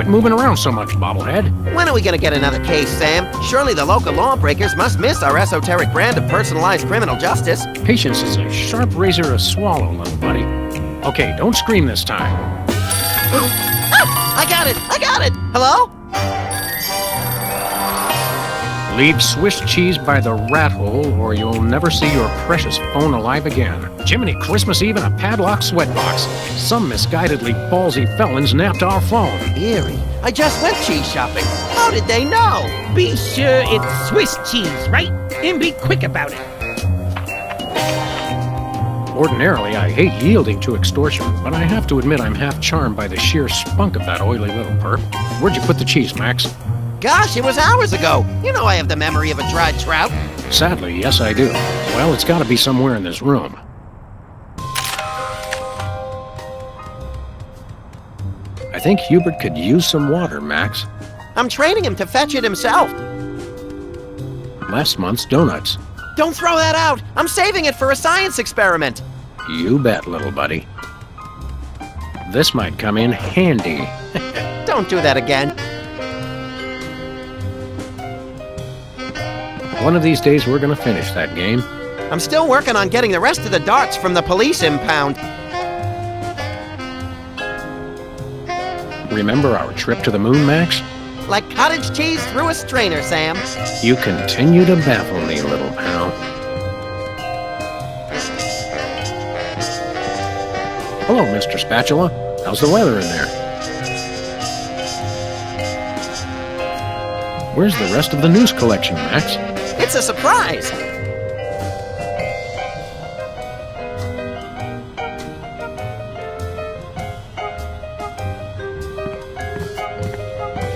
Quit moving around so much, bobblehead. When are we gonna get another case, Sam? Surely the local lawbreakers must miss our esoteric brand of personalized criminal justice. Patience is a sharp razor to swallow, little buddy. Okay, don't scream this time. Ah, I got it! I got it! Hello? Leave Swiss cheese by the rat hole, or you'll never see your precious phone alive again. Jiminy Christmas Eve in a padlocked sweatbox. Some misguidedly ballsy felons napped our phone. Eerie. I just went cheese shopping. How did they know? Be sure it's Swiss cheese, right? And be quick about it. Ordinarily, I hate yielding to extortion, but I have to admit I'm half charmed by the sheer spunk of that oily little perp. Where'd you put the cheese, Max? Gosh, it was hours ago. You know I have the memory of a dried trout. Sadly, yes I do. Well, it's gotta be somewhere in this room. I think Hubert could use some water, Max. I'm training him to fetch it himself. Last month's donuts. Don't throw that out! I'm saving it for a science experiment. You bet, little buddy. This might come in handy. Don't do that again. One of these days, we're gonna finish that game. I'm still working on getting the rest of the darts from the police impound. Remember our trip to the moon, Max? Like cottage cheese through a strainer, Sam. You continue to baffle me, little pal. Hello, Mr. Spatula. How's the weather in there? Where's the rest of the news collection, Max? It's a surprise.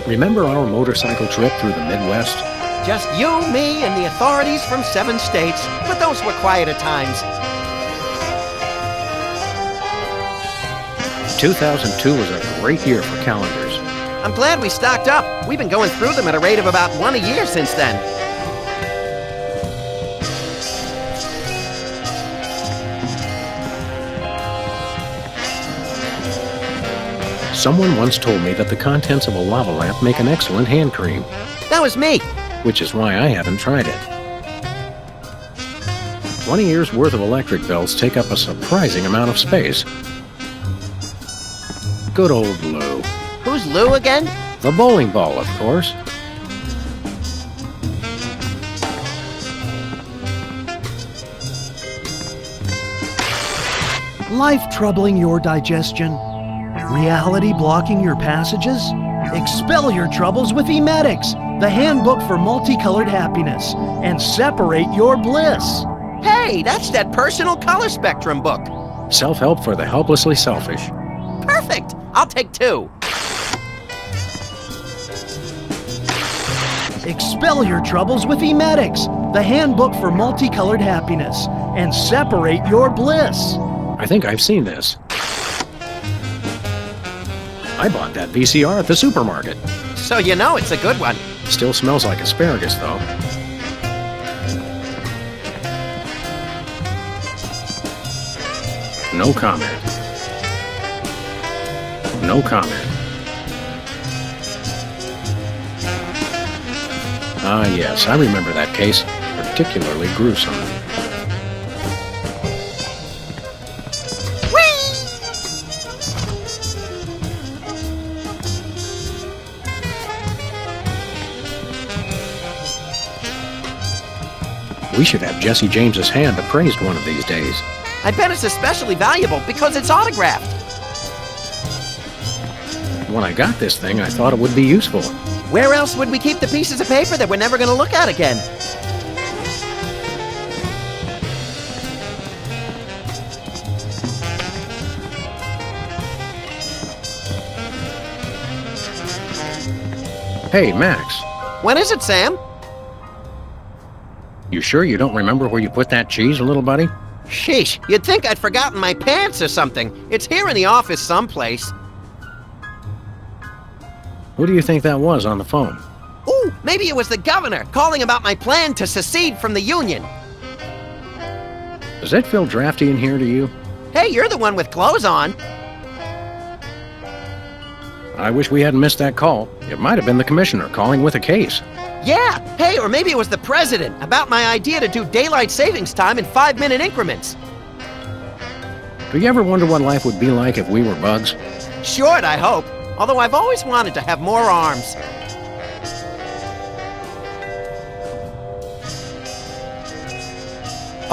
Remember our motorcycle trip through the Midwest? Just you, me, and the authorities from 7 states. But those were quieter times. 2002 was a great year for calendars. I'm glad we stocked up. We've been going through them at a rate of about 1 a year since then. Someone once told me that the contents of a lava lamp make an excellent hand cream. That was me. Which is why I haven't tried it. 20 years worth of electric bills take up a surprising amount of space. Good old Lou. Who's Lou again? The bowling ball, of course. Life troubling your digestion? Reality blocking your passages? Expel your troubles with Emetics, the handbook for multicolored happiness, and separate your bliss. Hey, that's that personal color spectrum book. Self-help for the helplessly selfish. Perfect. I'll take 2. Expel your troubles with Emetics, the handbook for multicolored happiness, and separate your bliss. I think I've seen this. I bought that VCR at the supermarket. So you know it's a good one. Still smells like asparagus, though. No comment. No comment. Ah, yes, I remember that case. Particularly gruesome. We should have Jesse James's hand appraised one of these days. I bet it's especially valuable because it's autographed. When I got this thing, I thought it would be useful. Where else would we keep the pieces of paper that we're never going to look at again? Hey, Max. When is it, Sam? You sure you don't remember where you put that cheese, little buddy? Sheesh, you'd think I'd forgotten my pants or something. It's here in the office someplace. Who do you think that was on the phone? Ooh, maybe it was the governor calling about my plan to secede from the Union. Does that feel drafty in here to you? Hey, you're the one with clothes on. I wish we hadn't missed that call. It might have been the commissioner calling with a case. Yeah, hey, or maybe it was the president about my idea to do daylight savings time in 5-minute increments. Do you ever wonder what life would be like if we were bugs? Short, I hope. Although I've always wanted to have more arms.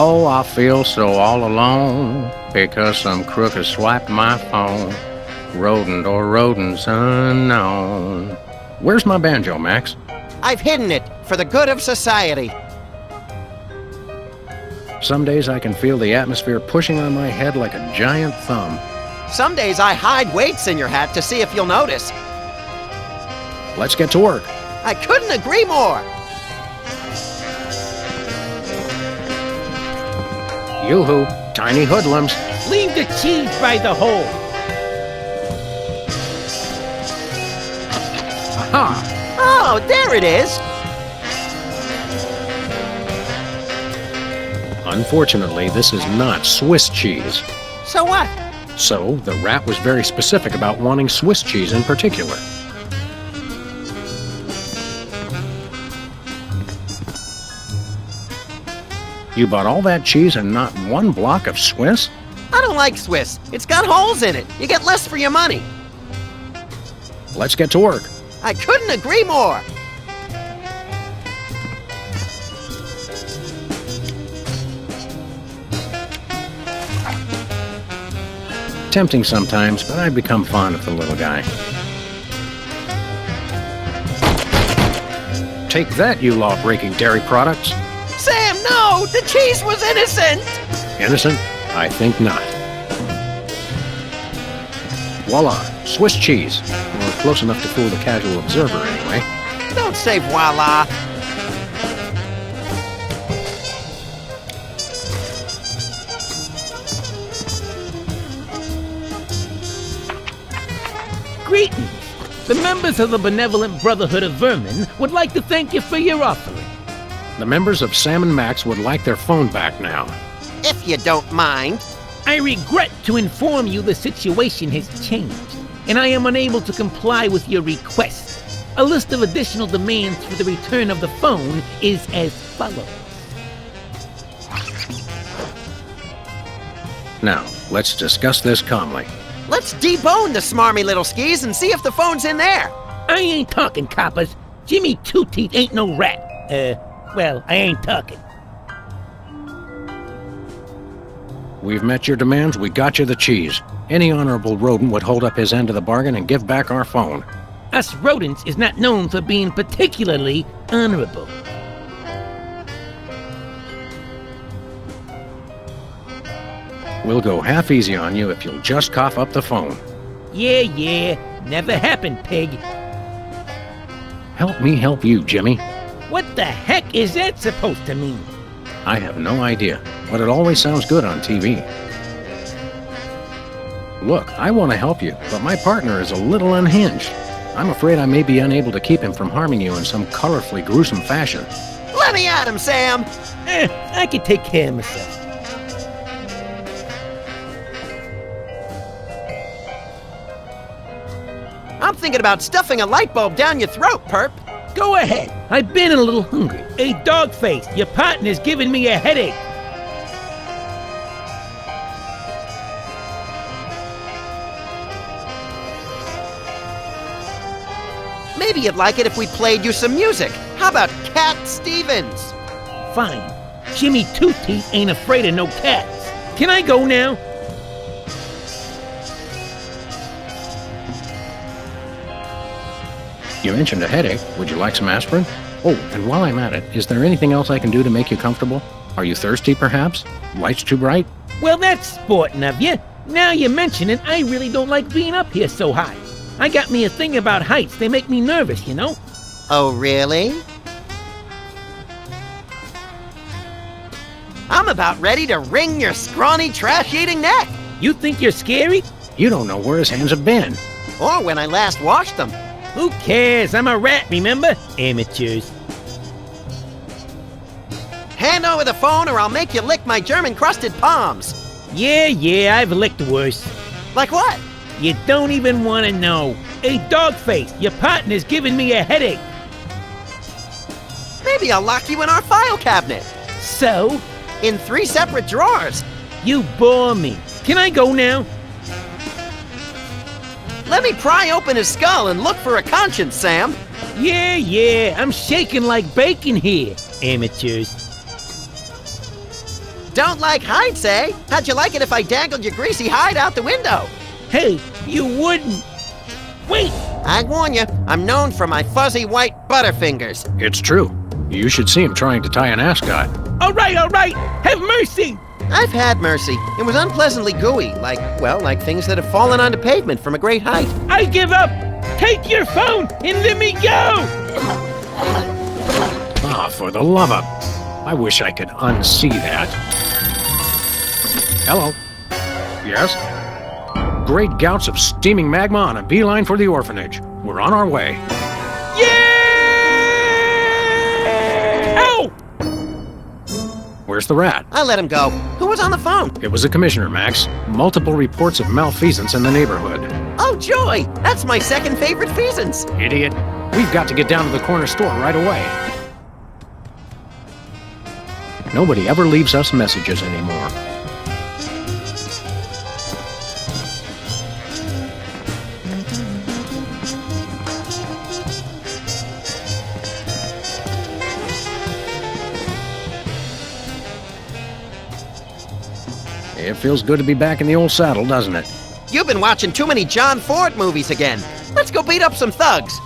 Oh, I feel so all alone because some crook has swiped my phone. Rodent or rodents unknown. Where's my banjo, Max? I've hidden it for the good of society. Some days I can feel the atmosphere pushing on my head like a giant thumb. Some days I hide weights in your hat to see if you'll notice. Let's get to work. I couldn't agree more. Yoo-hoo, tiny hoodlums. Leave the cheese by the hole. Aha! Oh, there it is. Unfortunately, this is not Swiss cheese. So what? So, the rat was very specific about wanting Swiss cheese in particular. You bought all that cheese and not one block of Swiss? I don't like Swiss. It's got holes in it. You get less for your money. Let's get to work. I couldn't agree more. Tempting sometimes, but I've become fond of the little guy. Take that, you law-breaking dairy products. Sam, no! The cheese was innocent! Innocent? I think not. Voila, Swiss cheese. Or close enough to fool the casual observer, anyway. Don't say voila. Greetings. The members of the Benevolent Brotherhood of Vermin would like to thank you for your offering. The members of Sam and Max would like their phone back now. If you don't mind. I regret to inform you the situation has changed, and I am unable to comply with your request. A list of additional demands for the return of the phone is as follows. Now, let's discuss this calmly. Let's debone the smarmy little skis and see if the phone's in there. I ain't talking, coppers. Jimmy Two-Teeth ain't no rat. Well, I ain't talking. We've met your demands, we got you the cheese. Any honorable rodent would hold up his end of the bargain and give back our phone. Us rodents is not known for being particularly honorable. We'll go half easy on you if you'll just cough up the phone. Yeah, never happened, pig. Help me help you, Jimmy. What the heck is that supposed to mean? I have no idea, but it always sounds good on TV. Look, I want to help you, but my partner is a little unhinged. I'm afraid I may be unable to keep him from harming you in some colorfully gruesome fashion. Let me at him, Sam. I can take care of myself. I'm thinking about stuffing a light bulb down your throat, Perp. Go ahead. I've been a little hungry. Hey, Dogface, your partner's giving me a headache. Maybe you'd like it if we played you some music. How about Cat Stevens? Fine. Jimmy Two-Teeth ain't afraid of no cats. Can I go now? You mentioned a headache. Would you like some aspirin? Oh, and while I'm at it, is there anything else I can do to make you comfortable? Are you thirsty, perhaps? Lights too bright? Well, that's sporting of you. Now you mention it, I really don't like being up here so high. I got me a thing about heights. They make me nervous, you know? Oh, really? I'm about ready to wring your scrawny, trash-eating neck. You think you're scary? You don't know where his hands have been. Or when I last washed them. Who cares? I'm a rat, remember? Amateurs. Hand over the phone or I'll make you lick my German-crusted palms. Yeah, I've licked worse. Like what? You don't even want to know. Hey, Dogface, your partner's giving me a headache. Maybe I'll lock you in our file cabinet. So? In 3 separate drawers. You bore me. Can I go now? Let me pry open his skull and look for a conscience, Sam. Yeah, I'm shaking like bacon here, amateurs. Don't like heights, eh? How'd you like it if I dangled your greasy hide out the window? Hey, you wouldn't. Wait! I warn you, I'm known for my fuzzy white butterfingers. It's true. You should see him trying to tie an ascot. All right, have mercy! I've had mercy. It was unpleasantly gooey, like things that have fallen onto pavement from a great height. I give up! Take your phone and let me go! Ah, for the love of... I wish I could unsee that. Hello? Yes? Great gouts of steaming magma on a beeline for the orphanage. We're on our way. Yeah! Ow! Where's the rat? I let him go. Who was on the phone? It was the commissioner, Max. Multiple reports of malfeasance in the neighborhood. Oh, joy! That's my second favorite feasance. Idiot. We've got to get down to the corner store right away. Nobody ever leaves us messages anymore. It feels good to be back in the old saddle, doesn't it? You've been watching too many John Ford movies again. Let's go beat up some thugs.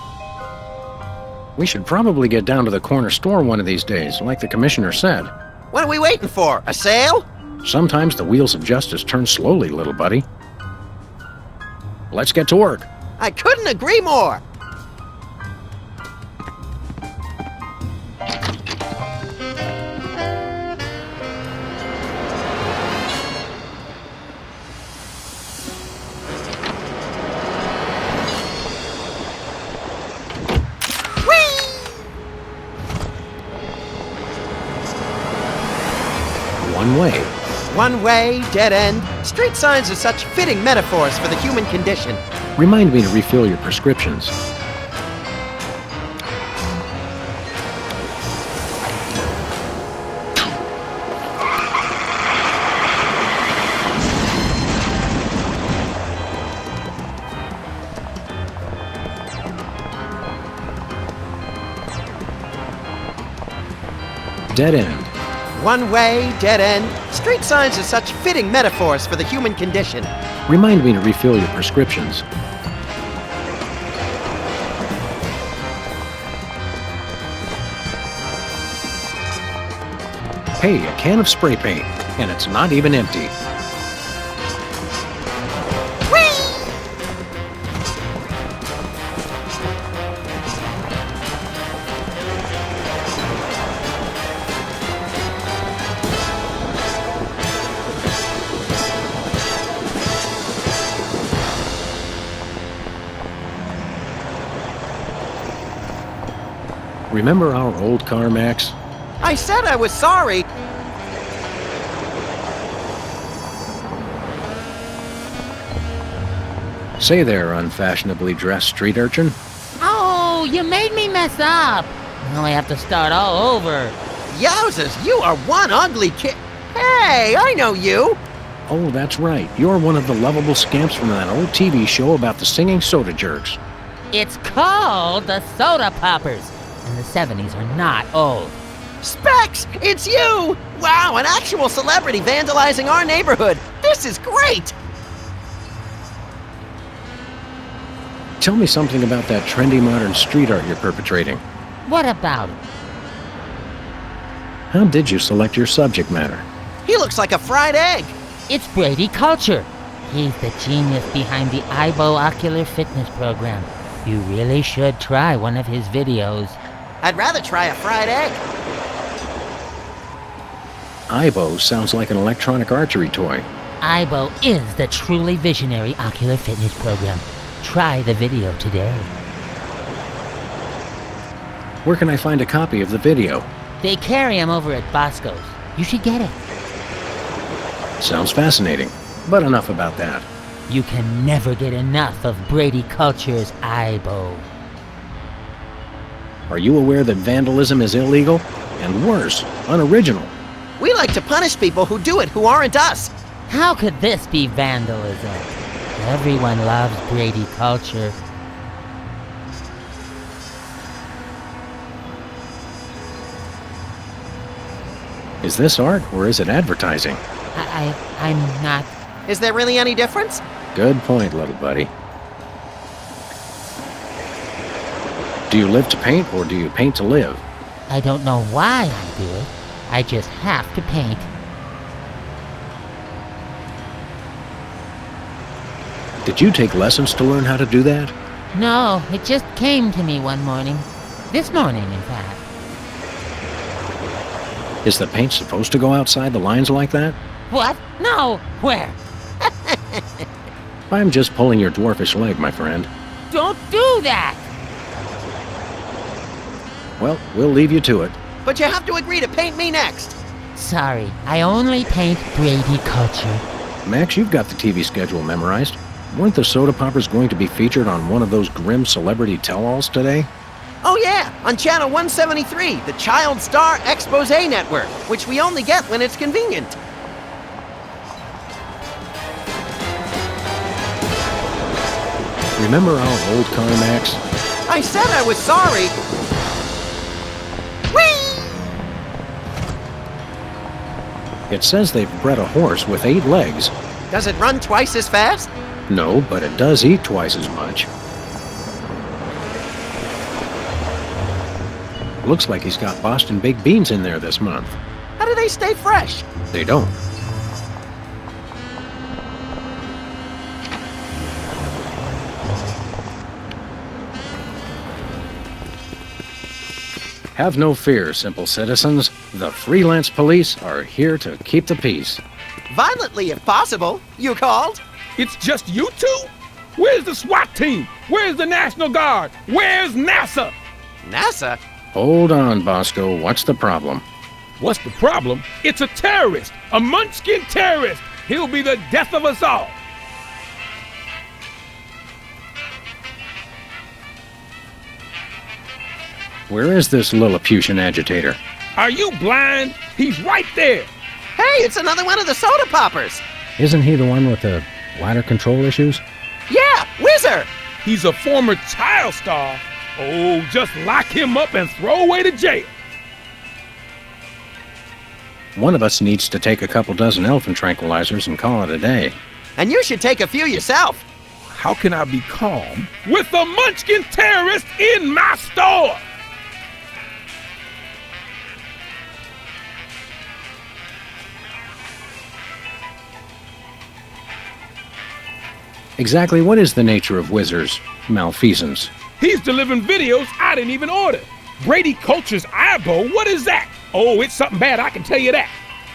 We should probably get down to the corner store one of these days, like the commissioner said. What are we waiting for? A sale? Sometimes the wheels of justice turn slowly, little buddy. Let's get to work. I couldn't agree more. One way. One way, dead end. Street signs are such fitting metaphors for the human condition. Remind me to refill your prescriptions. Dead end. One way, dead end. Street signs are such fitting metaphors for the human condition. Remind me to refill your prescriptions. Hey, a can of spray paint, and it's not even empty. Remember our old car, Max? I said I was sorry. Say there, unfashionably dressed street urchin. Oh, you made me mess up. Now I have to start all over. Yowzers, you are one ugly kid. Hey, I know you. Oh, that's right. You're one of the lovable scamps from that old TV show about the singing soda jerks. It's called the Soda Poppers, and the 70s are not old. Specs, it's you! Wow, an actual celebrity vandalizing our neighborhood. This is great! Tell me something about that trendy modern street art you're perpetrating. What about it? How did you select your subject matter? He looks like a fried egg. It's Brady Culture. He's the genius behind the IBO Ocular Fitness program. You really should try one of his videos. I'd rather try a fried egg. IBO sounds like an electronic archery toy. IBO is the truly visionary ocular fitness program. Try the video today. Where can I find a copy of the video? They carry them over at Bosco's. You should get it. Sounds fascinating, but enough about that. You can never get enough of Brady Culture's Aibo. Are you aware that vandalism is illegal? And worse, unoriginal. We like to punish people who do it who aren't us. How could this be vandalism? Everyone loves Brady Culture. Is this art or is it advertising? I'm not... Is there really any difference? Good point, little buddy. Do you live to paint or do you paint to live? I don't know why I do it. I just have to paint. Did you take lessons to learn how to do that? No, it just came to me one morning. This morning, in fact. Is the paint supposed to go outside the lines like that? What? No! Where? I'm just pulling your dwarfish leg, my friend. Don't do that! Well, we'll leave you to it. But you have to agree to paint me next. Sorry, I only paint Brady Culture. Max, you've got the TV schedule memorized. Weren't the soda poppers going to be featured on one of those grim celebrity tell-alls today? Oh yeah, on channel 173, the Child Star Expose Network, which we only get when it's convenient. Remember our old car, Max? I said I was sorry. Whee! It says they've bred a horse with 8 legs. Does it run twice as fast? No, but it does eat twice as much. Looks like he's got Boston baked beans in there this month. How do they stay fresh? They don't. Have no fear, simple citizens. The freelance police are here to keep the peace. Violently, if possible. You called? It's just you two? Where's the SWAT team? Where's the National Guard? Where's NASA? NASA? Hold on, Bosco. What's the problem? What's the problem? It's a terrorist, a munchkin terrorist. He'll be the death of us all. Where is this Lilliputian agitator? Are you blind? He's right there. Hey, it's another one of the soda poppers. Isn't he the one with the bladder control issues? Yeah, Whizzer. He's a former child star. Oh, just lock him up and throw away to jail. One of us needs to take a couple dozen elephant tranquilizers and call it a day. And you should take a few yourself. How can I be calm with a munchkin terrorist in my store? Exactly what is the nature of Whizzer's malfeasance? He's delivering videos I didn't even order. Brady Culture's Aibo, what is that? Oh, it's something bad, I can tell you that.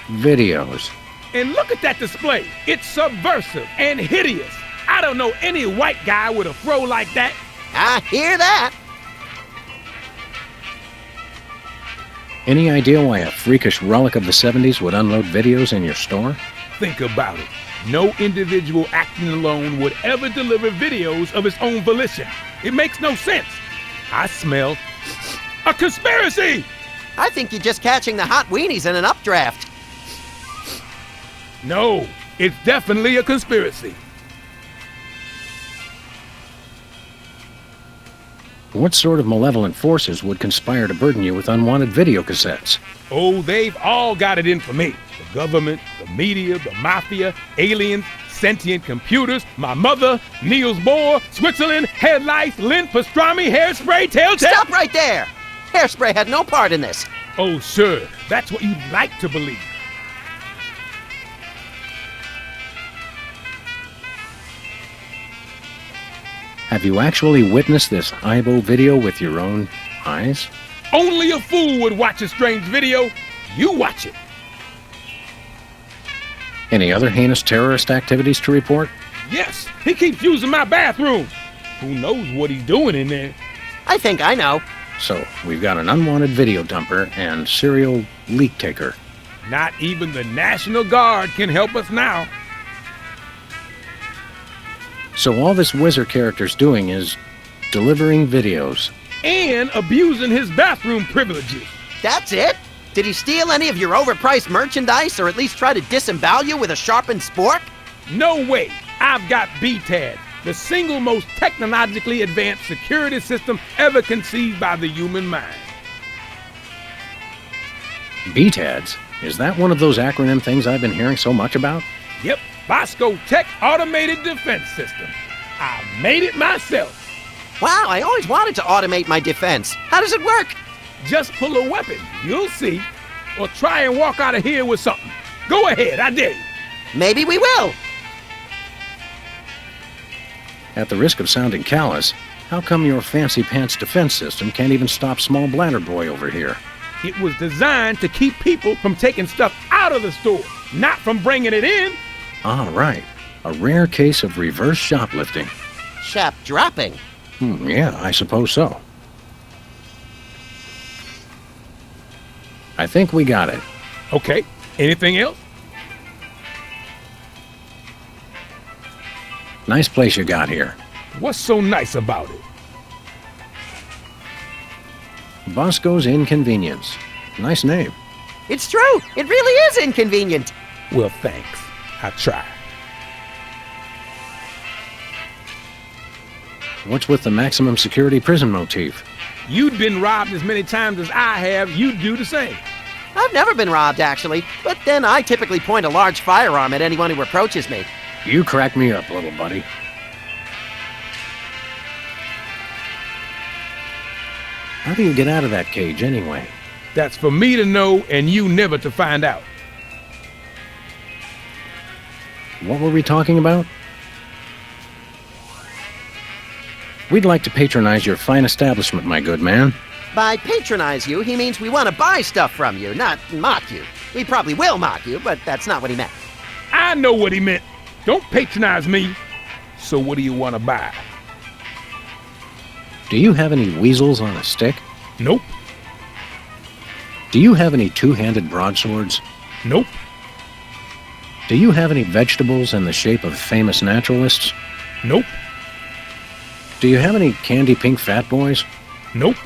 Videos. And look at that display. It's subversive and hideous. I don't know any white guy with a fro like that. I hear that. Any idea why a freakish relic of the 70s would unload videos in your store? Think about it. No individual acting alone would ever deliver videos of his own volition. It makes no sense. I smell a conspiracy! I think you're just catching the hot weenies in an updraft. No, it's definitely a conspiracy. What sort of malevolent forces would conspire to burden you with unwanted video cassettes? Oh, they've all got it in for me. The government, the media, the mafia, aliens, sentient computers, my mother, Niels Bohr, Switzerland, headlights, lint, pastrami, hairspray, telltale. Stop right there! Hairspray had no part in this. Oh, sure. That's what you'd like to believe. Have you actually witnessed this Aibo video with your own eyes? Only a fool would watch a strange video. You watch it. Any other heinous terrorist activities to report? Yes, he keeps using my bathroom. Who knows what he's doing in there? I think I know. So, we've got an unwanted video dumper and serial leak taker. Not even the National Guard can help us now. So all this Wizard character's doing is delivering videos. And abusing his bathroom privileges. That's it? Did he steal any of your overpriced merchandise or at least try to disembowel you with a sharpened spork? No way. I've got BTAD, the single most technologically advanced security system ever conceived by the human mind. BTADS? Is that one of those acronym things I've been hearing so much about? Yep, Bosco Tech Automated Defense System. I made it myself. Wow, I always wanted to automate my defense. How does it work? Just pull a weapon, you'll see. Or try and walk out of here with something. Go ahead, I dare you. Maybe we will. At the risk of sounding callous, how come your fancy pants defense system can't even stop small bladder boy over here? It was designed to keep people from taking stuff out of the store, not from bringing it in. Ah, right. A rare case of reverse shoplifting. Shop dropping. Yeah, I suppose so. I think we got it. Okay, anything else? Nice place you got here. What's so nice about it? Bosco's Inconvenience. Nice name. It's true. It really is inconvenient. Well, thanks. I try. What's with the maximum security prison motif? You'd been robbed as many times as I have, you'd do the same. I've never been robbed, actually, but then I typically point a large firearm at anyone who approaches me. You crack me up, little buddy. How do you get out of that cage, anyway? That's for me to know and you never to find out. What were we talking about? We'd like to patronize your fine establishment, my good man. By patronize you, he means we want to buy stuff from you, not mock you. We probably will mock you, but that's not what he meant. I know what he meant. Don't patronize me. So what do you want to buy? Do you have any weasels on a stick? Nope. Do you have any two-handed broadswords? Nope. Do you have any vegetables in the shape of famous naturalists? Nope. Do you have any candy pink fat boys? Nope.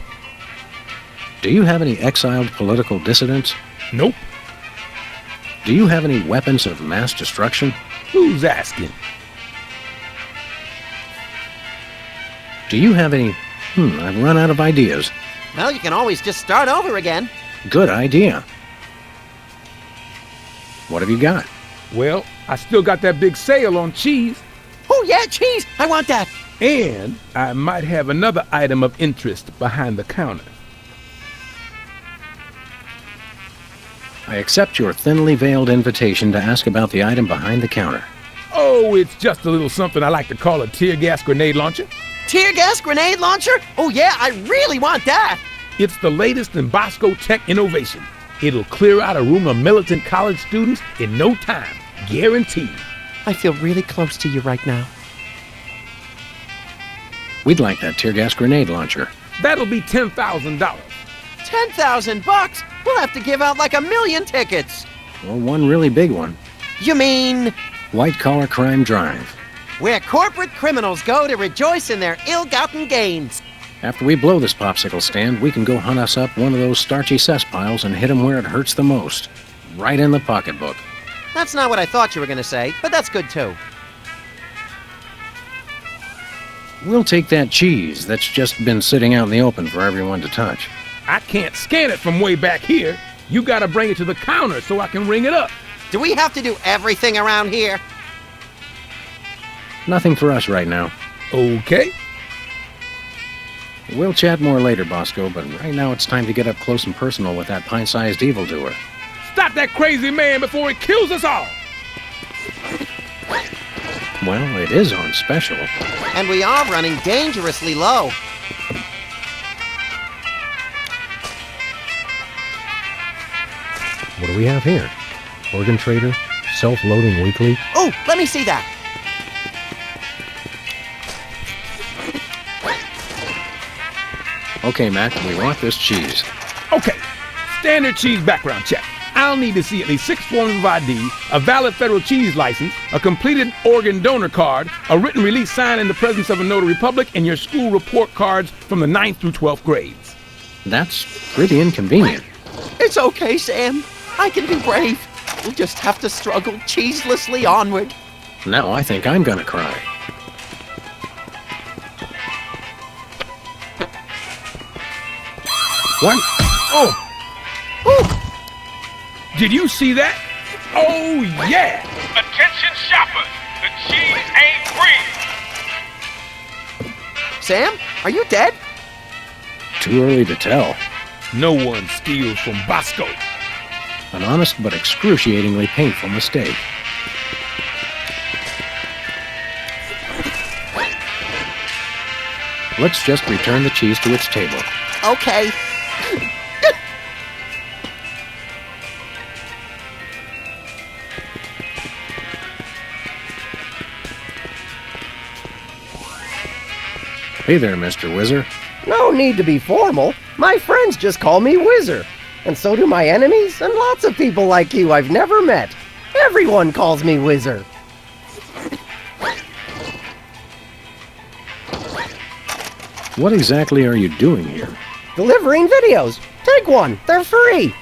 Do you have any exiled political dissidents? Nope. Do you have any weapons of mass destruction? Who's asking? Do you have any... I've run out of ideas. Well, you can always just start over again. Good idea. What have you got? Well, I still got that big sale on cheese. Oh, yeah, cheese! I want that! And I might have another item of interest behind the counter. I accept your thinly veiled invitation to ask about the item behind the counter. Oh, it's just a little something I like to call a tear gas grenade launcher. Tear gas grenade launcher? Oh, yeah, I really want that! It's the latest in Bosco Tech innovation. It'll clear out a room of militant college students in no time. Guaranteed. I feel really close to you right now. We'd like that tear gas grenade launcher. That'll be $10,000. $10,000? We'll have to give out like 1 million tickets. Or one really big one. You mean... White Collar Crime Drive. where corporate criminals go to rejoice in their ill-gotten gains. After we blow this popsicle stand, we can go hunt us up one of those starchy cesspiles and hit 'em where it hurts the most. Right in the pocketbook. That's not what I thought you were going to say, but that's good too. We'll take that cheese that's just been sitting out in the open for everyone to touch. I can't scan it from way back here. You gotta bring it to the counter so I can ring it up. Do we have to do everything around here? Nothing for us right now. Okay. We'll chat more later, Bosco, but right now it's time to get up close and personal with that pint-sized evildoer. Stop that crazy man before he kills us all! Well, it is on special. And we are running dangerously low. What do we have here? Organ Trader, Self-Loading Weekly. Oh, let me see that. Okay, Mac, we want this cheese. Okay, standard cheese background check. I'll need to see at least 6 forms of ID, a valid federal cheese license, a completed organ donor card, a written release signed in the presence of a notary public, and your school report cards from the 9th through 12th grades. That's pretty inconvenient. It's okay, Sam. I can be brave. We'll just have to struggle cheeselessly onward. Now I think I'm gonna cry. What? Oh! Did you see that? Oh, yeah! Attention shoppers, the cheese ain't free. Sam, are you dead? Too early to tell. No one steals from Bosco. An honest but excruciatingly painful mistake. Let's just return the cheese to its table. Okay. Hey there, Mr. Whizzer. No need to be formal. My friends just call me Whizzer. And so do my enemies, and lots of people like you I've never met. Everyone calls me Whizzer. What exactly are you doing here? Delivering videos. Take one. They're free.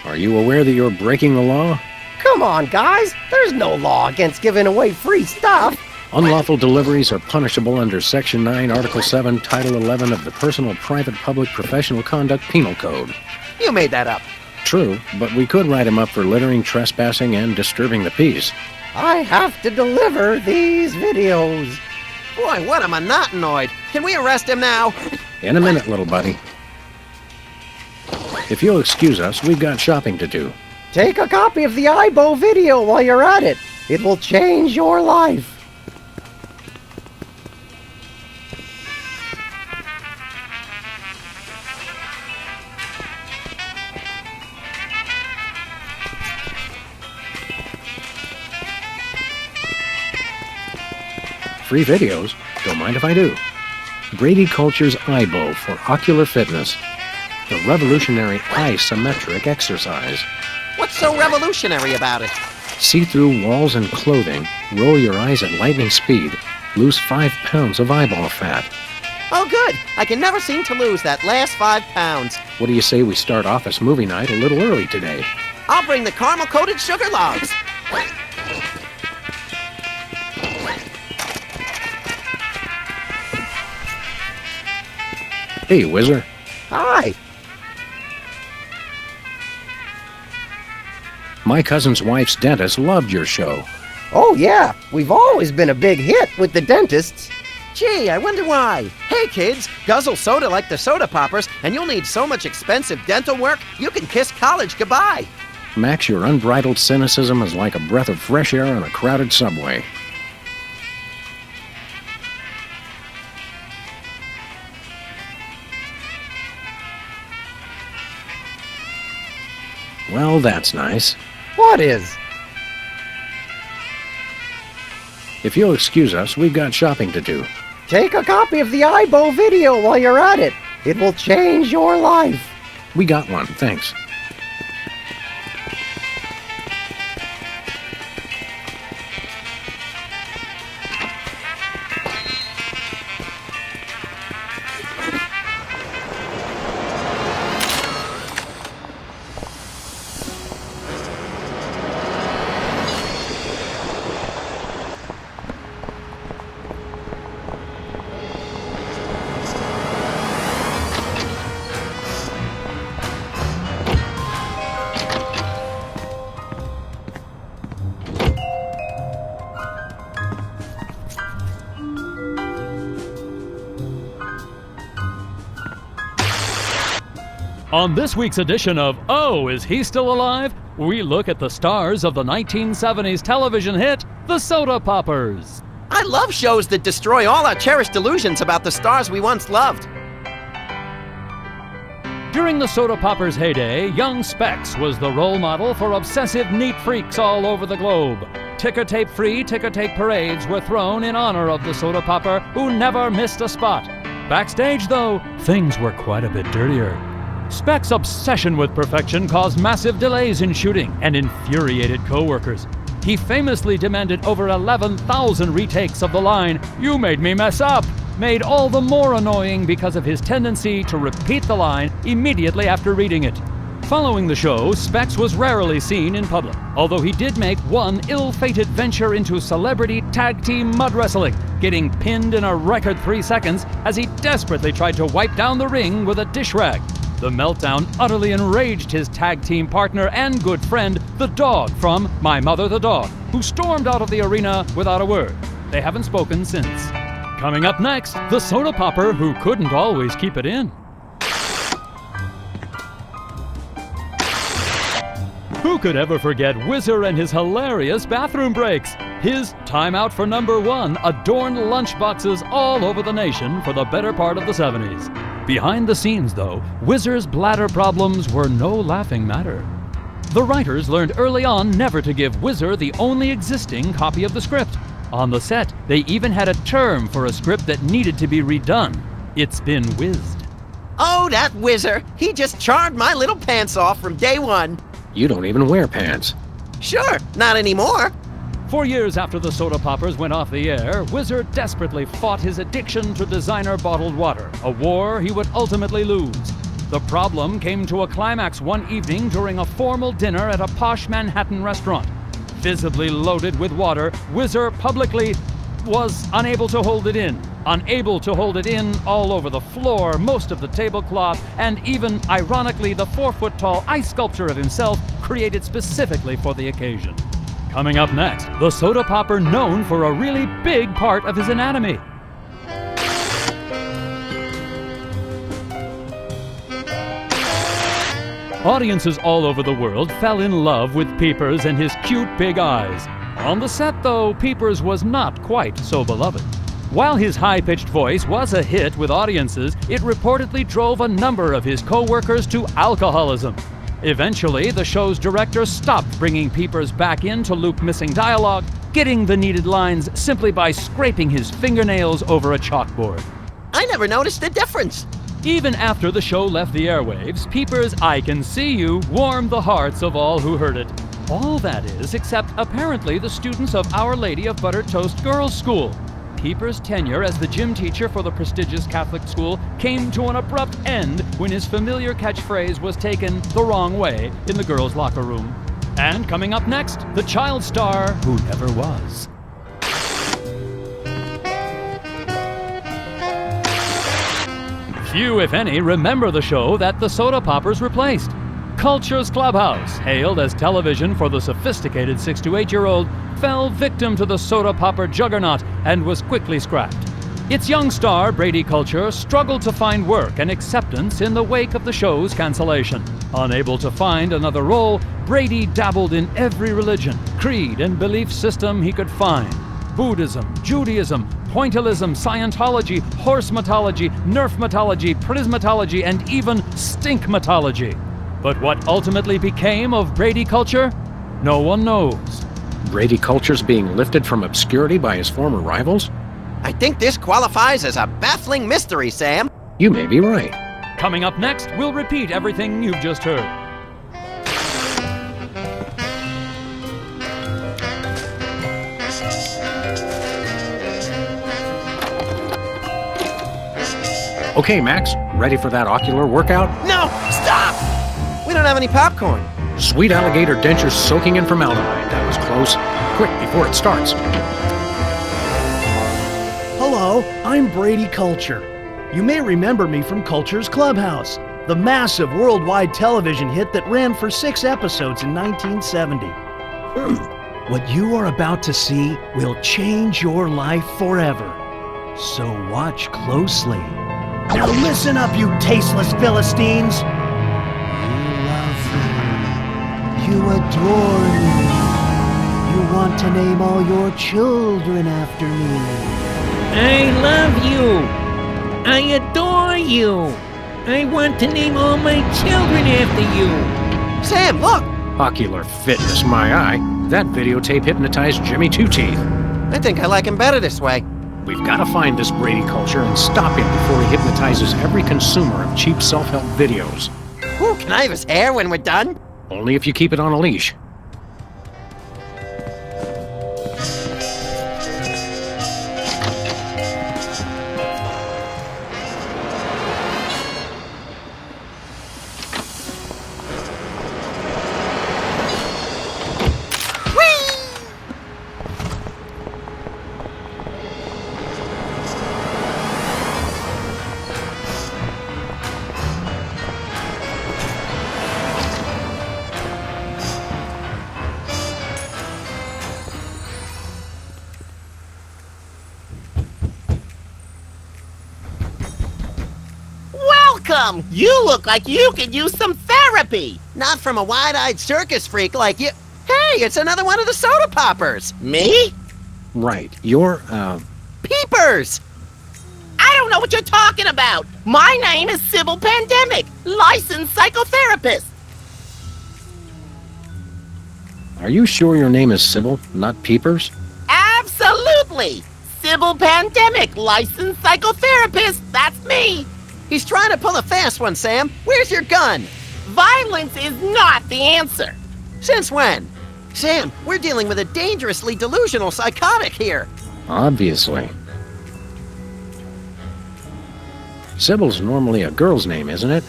Are you aware that you're breaking the law? Come on, guys. There's no law against giving away free stuff. Unlawful deliveries are punishable under Section 9, Article 7, Title 11 of the Personal, Private, Public, Professional Conduct Penal Code. You made that up. True, but we could write him up for littering, trespassing, and disturbing the peace. I have to deliver these videos. Boy, what a monotonoid. Can we arrest him now? In a minute, little buddy. If you'll excuse us, we've got shopping to do. Take a copy of the IBO video while you're at it. It will change your life. Free videos? Don't mind if I do. Brady Culture's IBO for ocular fitness. The revolutionary isometric exercise. What's so revolutionary about it? See-through walls and clothing, roll your eyes at lightning speed, lose 5 pounds of eyeball fat. Oh, good. I can never seem to lose that last 5 pounds. What do you say we start office movie night a little early today? I'll bring the caramel-coated sugar logs. Hey, Whizzer. Hi. My cousin's wife's dentist loved your show. Oh, yeah. We've always been a big hit with the dentists. Gee, I wonder why. Hey, kids, guzzle soda like the soda poppers, and you'll need so much expensive dental work, you can kiss college goodbye. Max, your unbridled cynicism is like a breath of fresh air on a crowded subway. Well, that's nice. What is? If you'll excuse us, we've got shopping to do. Take a copy of the IBO video while you're at it. It will change your life. We got one, thanks. On this week's edition of Oh, Is He Still Alive?, we look at the stars of the 1970s television hit, The Soda Poppers. I love shows that destroy all our cherished illusions about the stars we once loved. During the Soda Poppers' heyday, young Specs was the role model for obsessive neat freaks all over the globe. Ticker-tape-free ticker-tape parades were thrown in honor of the Soda Popper who never missed a spot. Backstage, though, things were quite a bit dirtier. Speck's obsession with perfection caused massive delays in shooting and infuriated co-workers. He famously demanded over 11,000 retakes of the line, "You made me mess up," made all the more annoying because of his tendency to repeat the line immediately after reading it. Following the show, Specs was rarely seen in public, although he did make one ill-fated venture into celebrity tag team mud wrestling, getting pinned in a record 3 seconds as he desperately tried to wipe down the ring with a dish rag. The meltdown utterly enraged his tag team partner and good friend, the Dog from My Mother the Dog, who stormed out of the arena without a word. They haven't spoken since. Coming up next, the soda popper who couldn't always keep it in. Who could ever forget Whizzer and his hilarious bathroom breaks? His timeout for number one adorned lunchboxes all over the nation for the better part of the 70s. Behind the scenes, though, Whizzer's bladder problems were no laughing matter. The writers learned early on never to give Whizzer the only existing copy of the script. On the set, they even had a term for a script that needed to be redone. It's been whizzed. Oh, that Whizzer! He just charmed my little pants off from day one. You don't even wear pants. Sure, not anymore. 4 years after the soda poppers went off the air, Whizzer desperately fought his addiction to designer bottled water, a war he would ultimately lose. The problem came to a climax one evening during a formal dinner at a posh Manhattan restaurant. Visibly loaded with water, Whizzer publicly was unable to hold it in. Unable to hold it in all over the floor, most of the tablecloth, and even, ironically, the 4-foot-tall ice sculpture of himself created specifically for the occasion. Coming up next, the soda popper known for a really big part of his anatomy. Audiences all over the world fell in love with Peepers and his cute big eyes. On the set, though, Peepers was not quite so beloved. While his high-pitched voice was a hit with audiences, it reportedly drove a number of his co-workers to alcoholism. Eventually, the show's director stopped bringing Peepers back in to loop missing dialogue, getting the needed lines simply by scraping his fingernails over a chalkboard. I never noticed the difference. Even after the show left the airwaves, Peepers' "I Can See You" warmed the hearts of all who heard it. All that is, except apparently the students of Our Lady of Buttered Toast Girls' School. Peepers' tenure as the gym teacher for the prestigious Catholic school came to an abrupt end when his familiar catchphrase was taken the wrong way in the girls' locker room. And coming up next, the child star who never was. Few, if any, remember the show that the soda poppers replaced. Culture's Clubhouse, hailed as television for the sophisticated 6 to 8-year-old, fell victim to the soda popper juggernaut and was quickly scrapped. Its young star, Brady Culture, struggled to find work and acceptance in the wake of the show's cancellation. Unable to find another role, Brady dabbled in every religion, creed, and belief system he could find. Buddhism, Judaism, pointillism, Scientology, horsematology, nerfmatology, prismatology, and even stinkmatology. But what ultimately became of Brady Culture? No one knows. Brady Culture's being lifted from obscurity by his former rivals? I think this qualifies as a baffling mystery, Sam. You may be right. Coming up next, we'll repeat everything you've just heard. Okay, Max, ready for that ocular workout? No, stop! We don't have any popcorn. Sweet alligator dentures soaking in formaldehyde. That was close. Quick, before it starts. Hello, I'm Brady Culture. You may remember me from Culture's Clubhouse, the massive worldwide television hit that ran for 6 episodes in 1970. What you are about to see will change your life forever. So watch closely. Now listen up, you tasteless Philistines! You love me. You adore me. You want to name all your children after me. I love you. I adore you. I want to name all my children after you. Sam, look! Ocular fitness, my eye. That videotape hypnotized Jimmy Two Teeth. I think I like him better this way. We've got to find this Brady culture and stop him before he hypnotizes every consumer of cheap self-help videos. Ooh, can I have his hair when we're done? Only if you keep it on a leash. Welcome! You look like you could use some therapy! Not from a wide-eyed circus freak like you. Hey, it's another one of the soda poppers. Me? Right. You're, Peepers! I don't know what you're talking about! My name is Sybil Pandemic, licensed psychotherapist! Are you sure your name is Sybil, not Peepers? Absolutely! Sybil Pandemic, licensed psychotherapist, that's me! He's trying to pull a fast one, Sam. Where's your gun? Violence is not the answer! Since when? Sam, we're dealing with a dangerously delusional psychotic here. Obviously. Sybil's normally a girl's name, isn't it?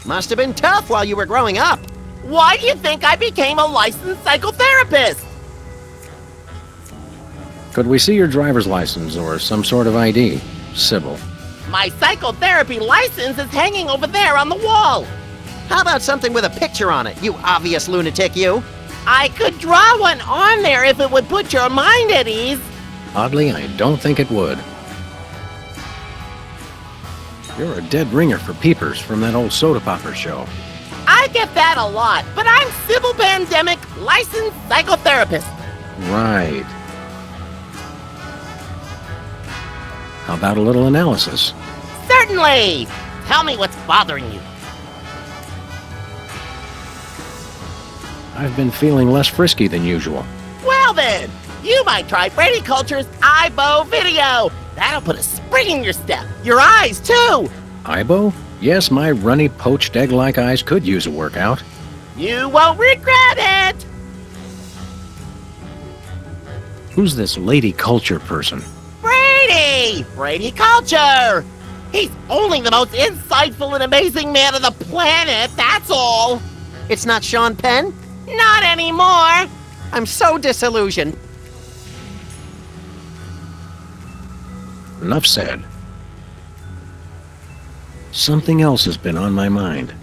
Must have been tough while you were growing up. Why do you think I became a licensed psychotherapist? Could we see your driver's license or some sort of ID, Sybil? My psychotherapy license is hanging over there on the wall. How about something with a picture on it, you obvious lunatic, you? I could draw one on there if it would put your mind at ease. Oddly, I don't think it would. You're a dead ringer for Peepers from that old soda popper show. I get that a lot, but I'm Sybil Pandemic, licensed psychotherapist. Right. How about a little analysis? Certainly! Tell me what's bothering you. I've been feeling less frisky than usual. Well then, you might try Brady Culture's IBO video. That'll put a spring in your step. Your eyes, too. Ibo? Yes, my runny, poached egg-like eyes could use a workout. You won't regret it. Who's this lady culture person? Brady! Brady Culture! He's only the most insightful and amazing man on the planet, that's all! It's not Sean Penn? Not anymore! I'm so disillusioned. Enough said. Something else has been on my mind.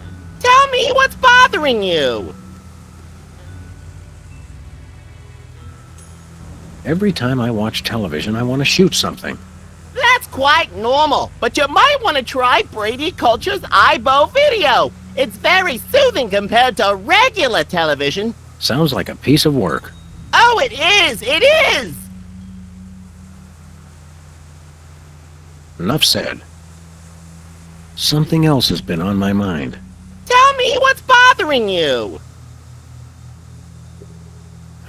Tell me what's bothering you! Every time I watch television, I want to shoot something. That's quite normal, but you might want to try Brady Culture's IBO video. It's very soothing compared to regular television. Sounds like a piece of work. Oh, it is! It is! Enough said. Something else has been on my mind. Tell me what's bothering you.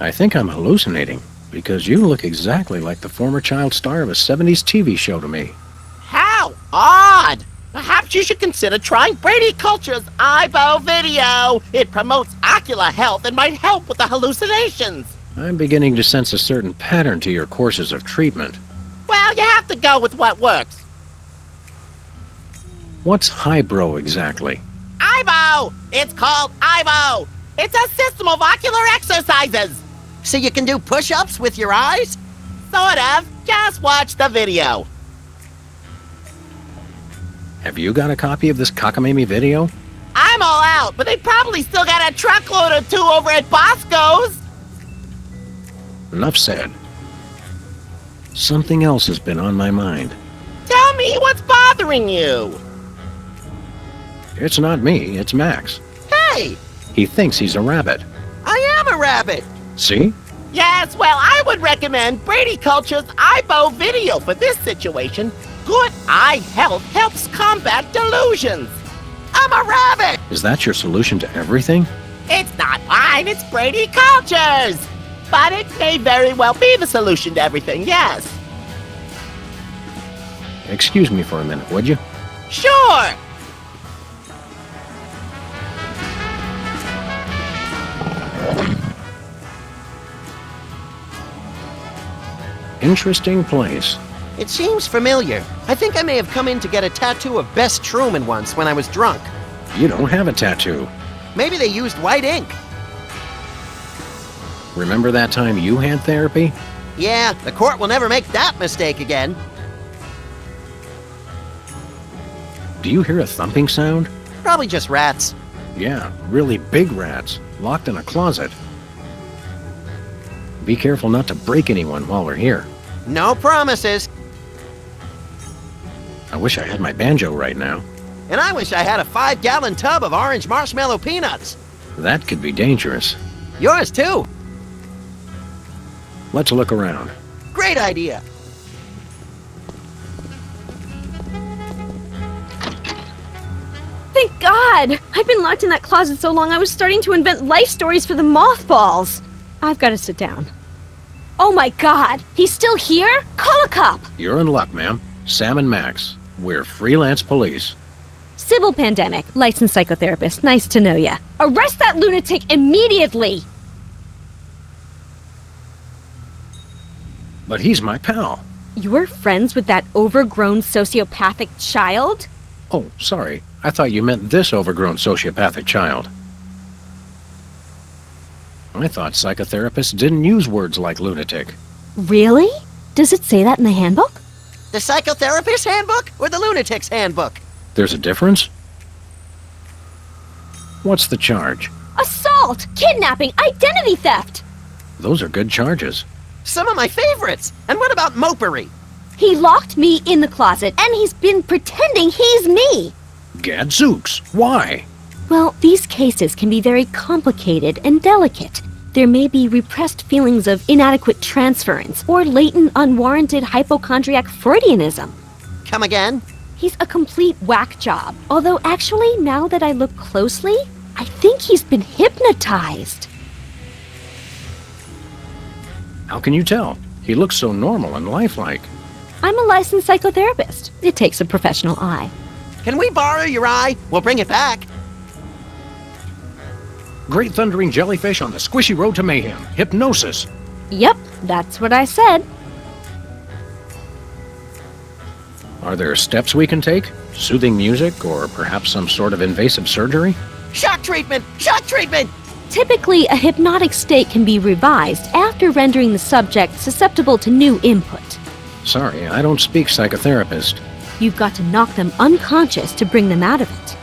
I think I'm hallucinating, because you look exactly like the former child star of a 70s TV show to me. How odd! Perhaps you should consider trying Brady Culture's IBO video. It promotes ocular health and might help with the hallucinations. I'm beginning to sense a certain pattern to your courses of treatment. Well, you have to go with what works. What's highbrow exactly? IBO! It's called IBO! It's a system of ocular exercises! So you can do push-ups with your eyes? Sort of. Just watch the video. Have you got a copy of this cockamamie video? I'm all out, but they probably still got a truckload or two over at Bosco's. Enough said. Something else has been on my mind. Tell me what's bothering you. It's not me, it's Max. Hey! He thinks he's a rabbit. I am a rabbit! See? Yes, well, I would recommend Brady Culture's IBO video for this situation. Good eye health helps combat delusions. I'm a rabbit! Is that your solution to everything? It's not mine, it's Brady Culture's. But it may very well be the solution to everything, yes. excuse me for a minute, would you? Sure! Interesting place. It seems familiar. I think I may have come in to get a tattoo of Bess Truman once when I was drunk. You don't have a tattoo. Maybe they used white ink. Remember that time you had therapy? Yeah, the court will never make that mistake again. Do you hear a thumping sound? Probably just rats. Yeah, really big rats, locked in a closet. Be careful not to break anyone while we're here. No promises. I wish I had my banjo right now. And I wish I had a 5-gallon tub of orange marshmallow peanuts. That could be dangerous. Yours too. Let's look around. Great idea. Thank God! I've been locked in that closet so long I was starting to invent life stories for the mothballs. I've got to sit down. Oh my God! He's still here? Call a cop! You're in luck, ma'am. Sam and Max. We're freelance police. Sybil Pandemic, licensed psychotherapist. Nice to know ya. Arrest that lunatic immediately! But he's my pal. You're friends with that overgrown sociopathic child? Oh, sorry. I thought you meant this overgrown sociopathic child. I thought psychotherapists didn't use words like lunatic. Really? Does it say that in the handbook? The psychotherapist handbook or the lunatic's handbook? There's a difference? What's the charge? Assault! Kidnapping! Identity theft! Those are good charges. Some of my favorites. And what about mopery? He locked me in the closet, and he's been pretending he's me! Gadzooks! Why? Well, these cases can be very complicated and delicate. There may be repressed feelings of inadequate transference or latent unwarranted hypochondriac Freudianism. Come again? He's a complete whack job. Although actually, now that I look closely, I think he's been hypnotized. How can you tell? He looks so normal and lifelike. I'm a licensed psychotherapist. It takes a professional eye. Can we borrow your eye? We'll bring it back. Great thundering jellyfish on the squishy road to mayhem. Hypnosis. Yep, that's what I said. Are there steps we can take? Soothing music, or perhaps some sort of invasive surgery? Shock treatment! Shock treatment! Typically, a hypnotic state can be revised after rendering the subject susceptible to new input. Sorry, I don't speak psychotherapist. You've got to knock them unconscious to bring them out of it.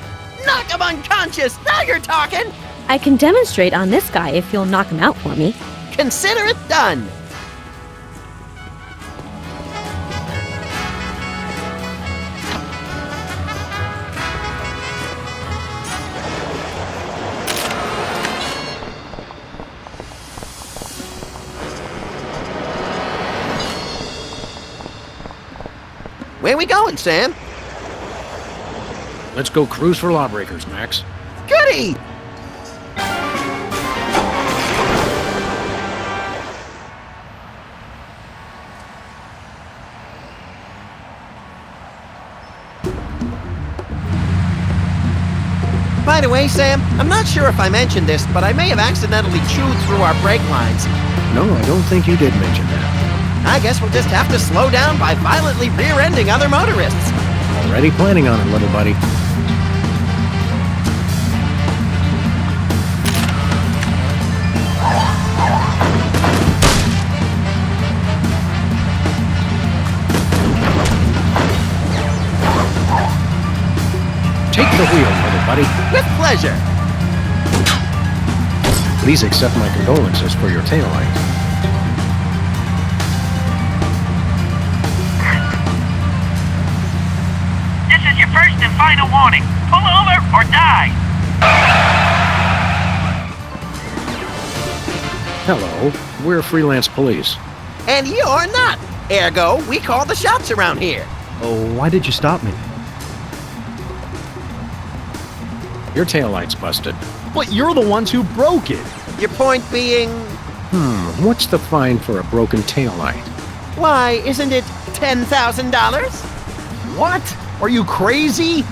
Knock him unconscious! Now you're talking! I can demonstrate on this guy if you'll knock him out for me. Consider it done! Where we going, Sam? Let's go cruise for lawbreakers, Max. Goody! By the way, Sam, I'm not sure if I mentioned this, but I may have accidentally chewed through our brake lines. No, I don't think you did mention that. I guess we'll just have to slow down by violently rear-ending other motorists. Already planning on it, little buddy. Take the wheel, little buddy. With pleasure. Please accept my condolences for your taillight. This is your first and final warning. Pull over or die. Hello, we're freelance police. And you're not. Ergo, we call the shots around here. Oh, why did you stop me? Your taillight's busted. But you're the ones who broke it. Your point being... What's the fine for a broken taillight? Why, isn't it $10,000? What? Are you crazy?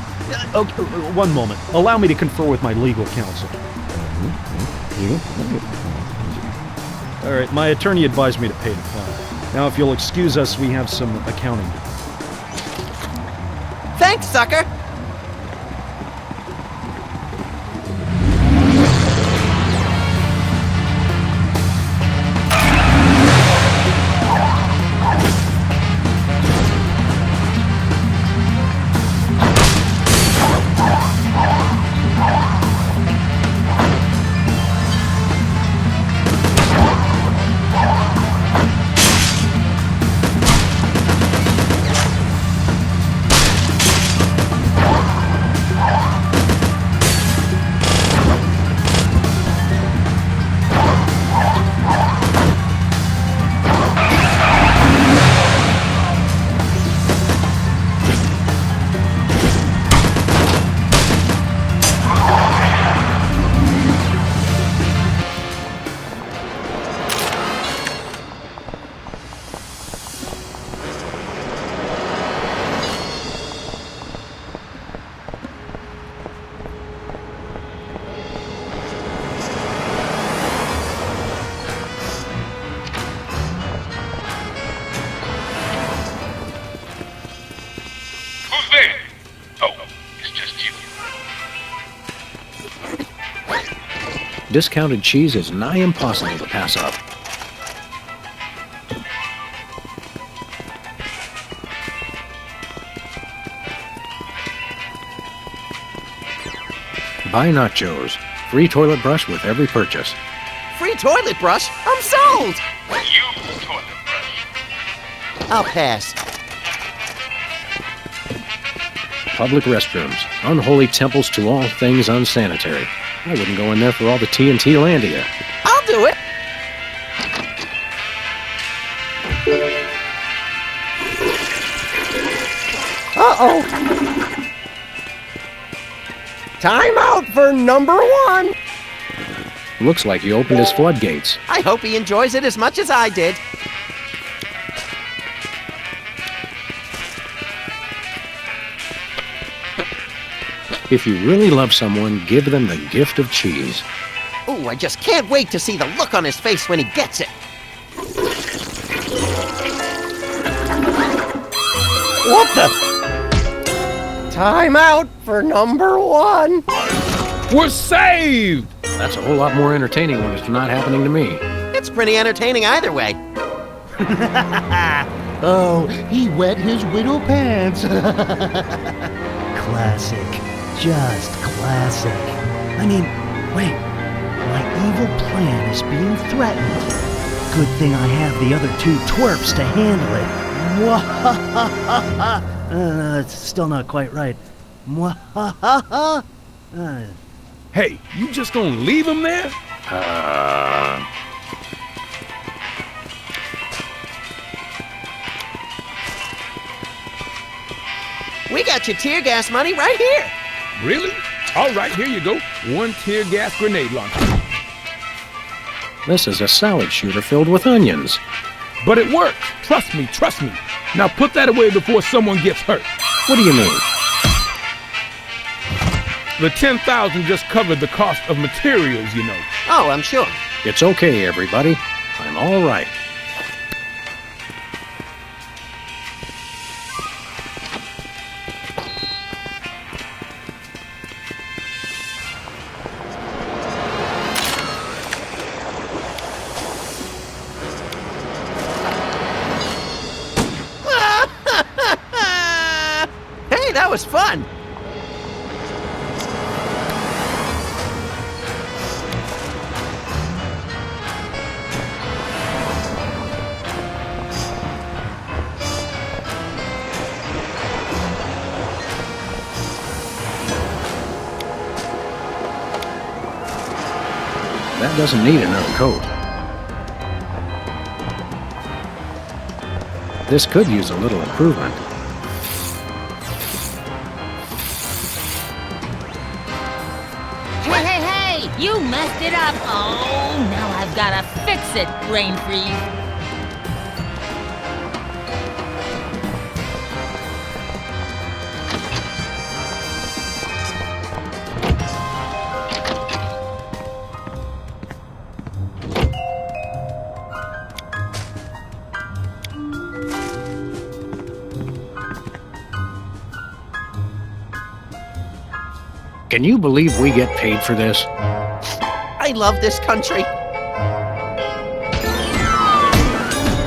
Okay, one moment. Allow me to confer with my legal counsel. All right, my attorney advised me to pay the fine. Now, if you'll excuse us, we have some accounting. Thanks, sucker! Who's there? Oh, it's just you. Discounted cheese is nigh impossible to pass up. Buy nachos. Free toilet brush with every purchase. Free toilet brush? I'm sold! Use toilet brush. I'll pass. Public restrooms. Unholy temples to all things unsanitary. I wouldn't go in there for all the TNT Landia. I'll do it! Uh-oh. Time out for number one. Looks like he opened his floodgates. I hope he enjoys it as much as I did. If you really love someone, give them the gift of cheese. Ooh, I just can't wait to see the look on his face when he gets it. What the? Time out for number one. We're saved! That's a whole lot more entertaining when it's not happening to me. It's pretty entertaining either way. Oh, he wet his widow pants. Classic. Just classic. I mean, wait. My evil plan is being threatened. Good thing I have the other two twerps to handle it. Mwahahaha. It's still not quite right. Mwahahaha. Hey, you just gonna leave him there? We got your tear gas money right here. Really? All right, here you go. One tear gas grenade launcher. This is a salad shooter filled with onions. But it works. Trust me, trust me. Now put that away before someone gets hurt. What do you mean? The 10,000 just covered the cost of materials, you know. Oh, I'm sure. It's okay, everybody. I'm all right. Hey, that was fun. That doesn't need another coat. This could use a little improvement. Hey, hey, hey! You messed it up! Oh, now I've gotta fix it, Brain Freeze. Can you believe we get paid for this? I love this country.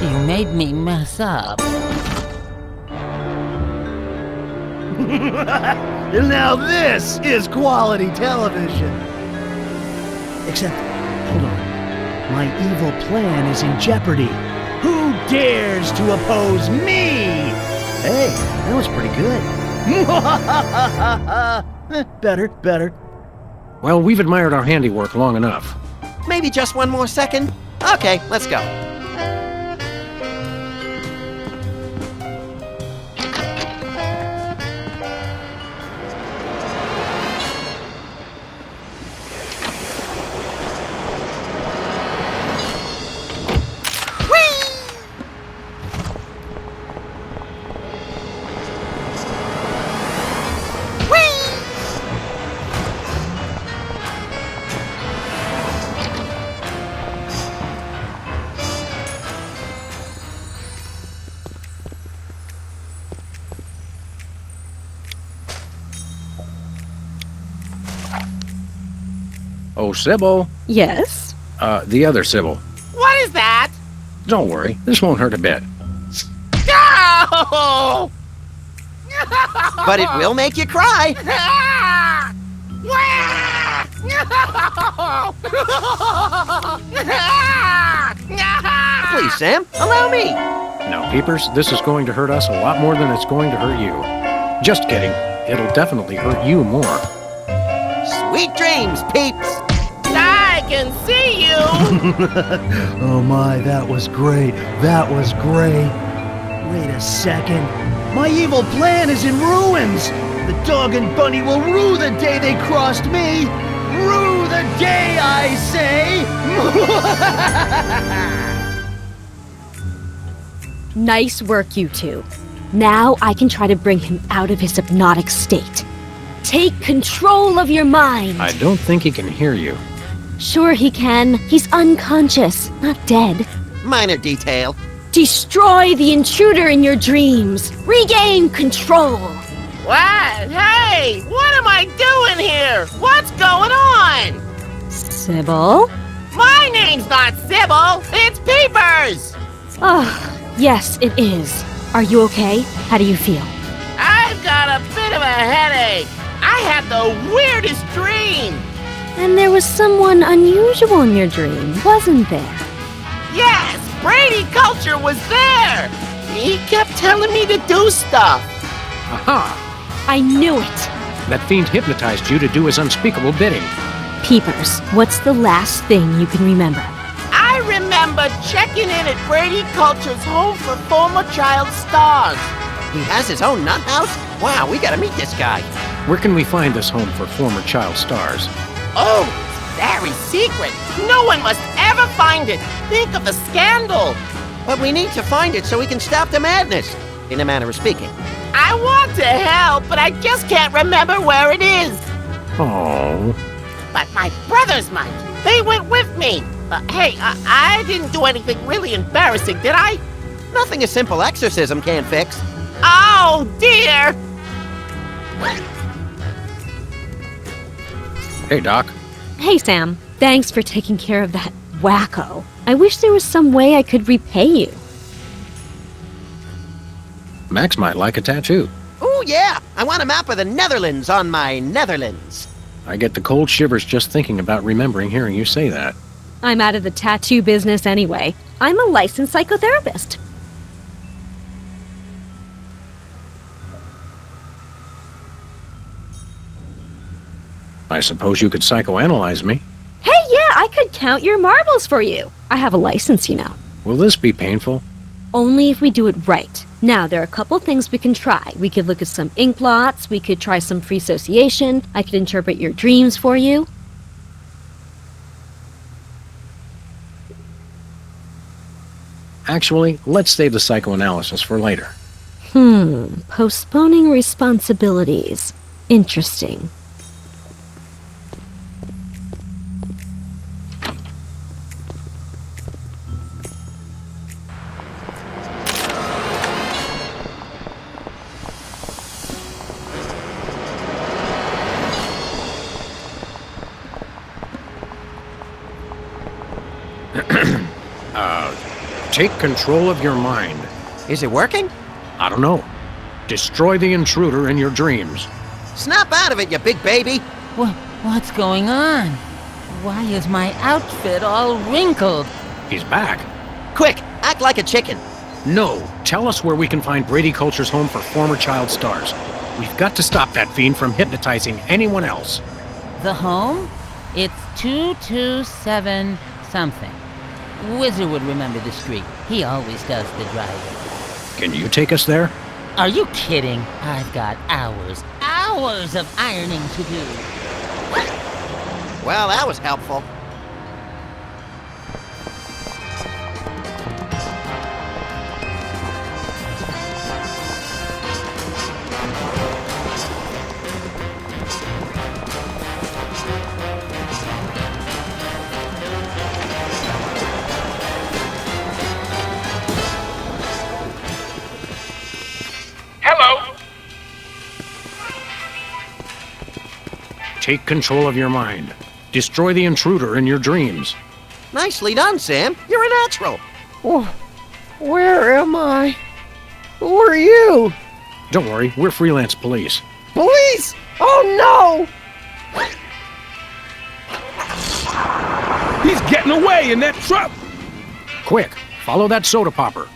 You made me mess up. Now this is quality television. Except, hold on. My evil plan is in jeopardy. Who dares to oppose me? Hey, that was pretty good. Better. Well, we've admired our handiwork long enough. Maybe just one more second? Okay, let's go. Oh, Sybil. Yes? The other Sybil. What is that? Don't worry, this won't hurt a bit. No! But it will make you cry. Please, Sam, allow me. Now, Peepers, this is going to hurt us a lot more than it's going to hurt you. Just kidding. It'll definitely hurt you more. Sweet dreams, peeps. I can see you! Oh my, that was great. That was great. Wait a second. My evil plan is in ruins. The dog and bunny will rue the day they crossed me. Rue the day, I say. Nice work, you two. Now I can try to bring him out of his hypnotic state. Take control of your mind. I don't think he can hear you. Sure he can. He's unconscious, not dead. Minor detail. Destroy the intruder in your dreams. Regain control. What? Hey, what am I doing here? What's going on? Sybil? My name's not Sybil, it's Peepers! Oh, yes, it is. Are you okay? How do you feel? I've got a bit of a headache. I had the weirdest dream. And there was someone unusual in your dream, wasn't there? Yes, Brady Culture was there. He kept telling me to do stuff. Aha! I knew it. That fiend hypnotized you to do his unspeakable bidding. Peepers, what's the last thing you can remember? I remember checking in at Brady Culture's home for former child stars. He has his own nut house? Wow, we gotta meet this guy. Where can we find this home for former child stars? Oh, it's very secret. No one must ever find it. Think of the scandal. But we need to find it so we can stop the madness, in a manner of speaking. I want to help, but I just can't remember where it is. Oh. But my brothers might. They went with me. Hey, I didn't do anything really embarrassing, did I? Nothing a simple exorcism can't fix. Oh, dear. Hey, Doc. Hey, Sam. Thanks for taking care of that wacko. I wish there was some way I could repay you. Max might like a tattoo. Ooh, yeah! I want a map of the Netherlands on my Netherlands. I get the cold shivers just thinking about remembering hearing you say that. I'm out of the tattoo business anyway. I'm a licensed psychotherapist. I suppose you could psychoanalyze me. Hey, yeah, I could count your marbles for you. I have a license, you know. Will this be painful? Only if we do it right. Now, there are a couple things we can try. We could look at some ink blots, we could try some free association, I could interpret your dreams for you. Actually, let's save the psychoanalysis for later. Postponing responsibilities. Interesting. Take control of your mind. Is it working? I don't know. Destroy the intruder in your dreams. Snap out of it, you big baby! What's going on? Why is my outfit all wrinkled? He's back. Quick, act like a chicken. No, tell us where we can find Brady Culture's home for former child stars. We've got to stop that fiend from hypnotizing anyone else. The home? It's 227 something. Whizzer would remember the street. He always does the driving. Can you take us there? Are you kidding? I've got hours of ironing to do. Well, that was helpful. Hello? Take control of your mind. Destroy the intruder in your dreams. Nicely done, Sam. You're a natural. Where am I? Who are you? Don't worry, we're freelance police. Police? Oh He's getting away in that truck! Quick, follow that soda popper.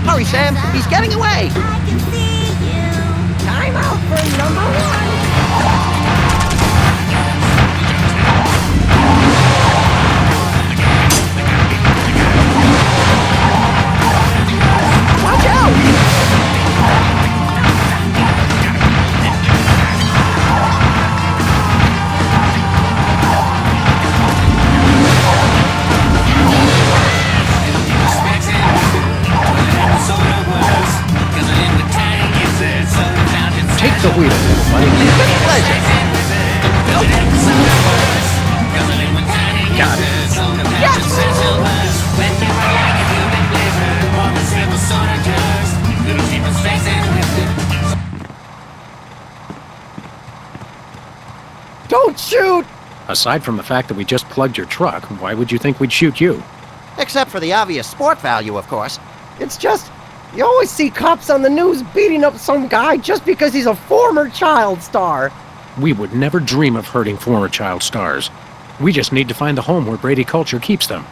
Hurry, Sam. He's getting away. Time out for number one. Watch out! Take the wheel, little buddy. Pleasure. Got it. Don't shoot! Aside from the fact that we just plugged your truck, why would you think we'd shoot you? Except for the obvious sport value, of course. It's just, you always see cops on the news beating up some guy just because he's a former child star. We would never dream of hurting former child stars. We just need to find the home where Brady Culture keeps them.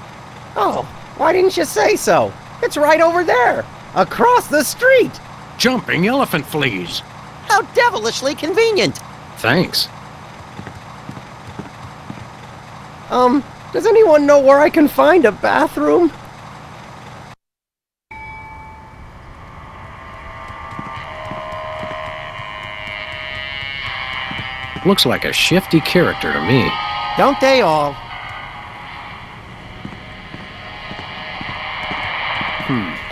Oh, why didn't you say so? It's right over there, across the street. Jumping elephant fleas. How devilishly convenient. Thanks. Does anyone know where I can find a bathroom? Looks like a shifty character to me. Don't they all?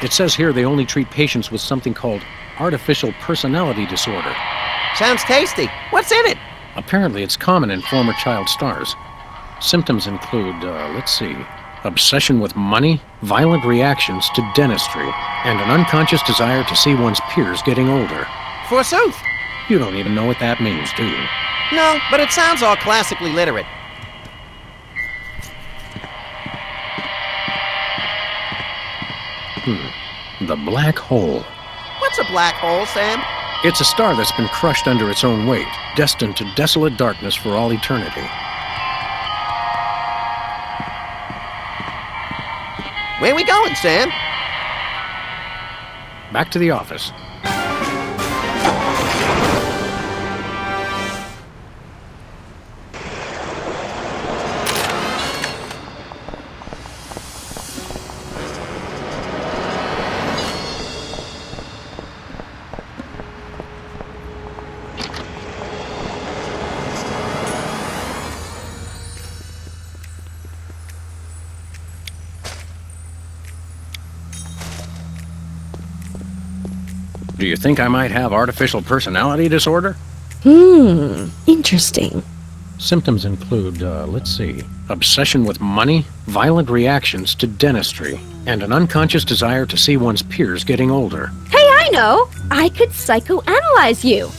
It says here they only treat patients with something called artificial personality disorder. Sounds tasty. What's in it? Apparently it's common in former child stars. Symptoms include, obsession with money, violent reactions to dentistry, and an unconscious desire to see one's peers getting older. Forsooth. You don't even know what that means, do you? No, but it sounds all classically literate. The black hole. What's a black hole, Sam? It's a star that's been crushed under its own weight, destined to desolate darkness for all eternity. Where we going, Sam? Back to the office. Do you think I might have artificial personality disorder? Interesting. Symptoms include, obsession with money, violent reactions to dentistry, and an unconscious desire to see one's peers getting older. Hey, I know! I could psychoanalyze you.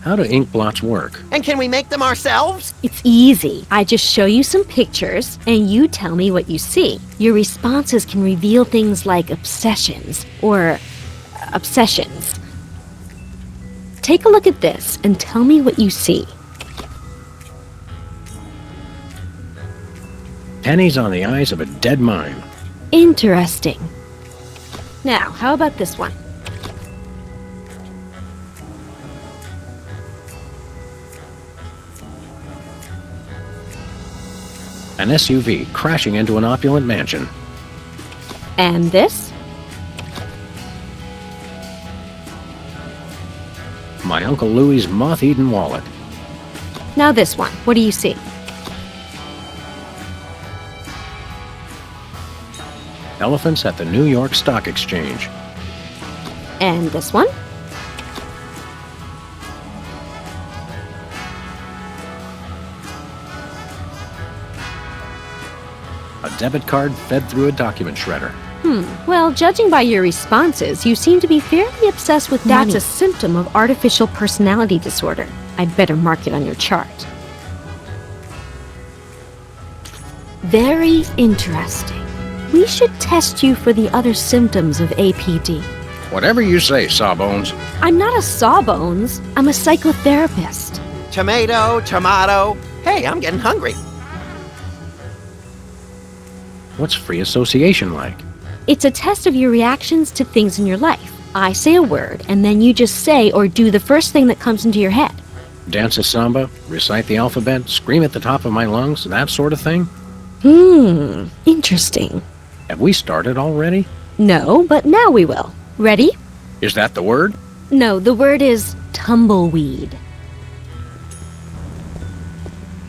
How do ink blots work? And can we make them ourselves? It's easy. I just show you some pictures, and you tell me what you see. Your responses can reveal things like obsessions or obsessions. Take a look at this and tell me what you see. Pennies on the eyes of a dead mime. Interesting. Now, how about this one? An SUV crashing into an opulent mansion. And this? My Uncle Louie's moth-eaten wallet. Now this one. What do you see? Elephants at the New York Stock Exchange. And this one? A debit card fed through a document shredder. Well, judging by your responses, you seem to be fairly obsessed with money. That's a symptom of artificial personality disorder. I'd better mark it on your chart. Very interesting. We should test you for the other symptoms of APD. Whatever you say, Sawbones. I'm not a sawbones. I'm a psychotherapist. Tomato, tomato. Hey, I'm getting hungry. What's free association like? It's a test of your reactions to things in your life. I say a word, and then you just say or do the first thing that comes into your head. Dance a samba, recite the alphabet, scream at the top of my lungs, that sort of thing? Interesting. Have we started already? No, but now we will. Ready? Is that the word? No, the word is tumbleweed.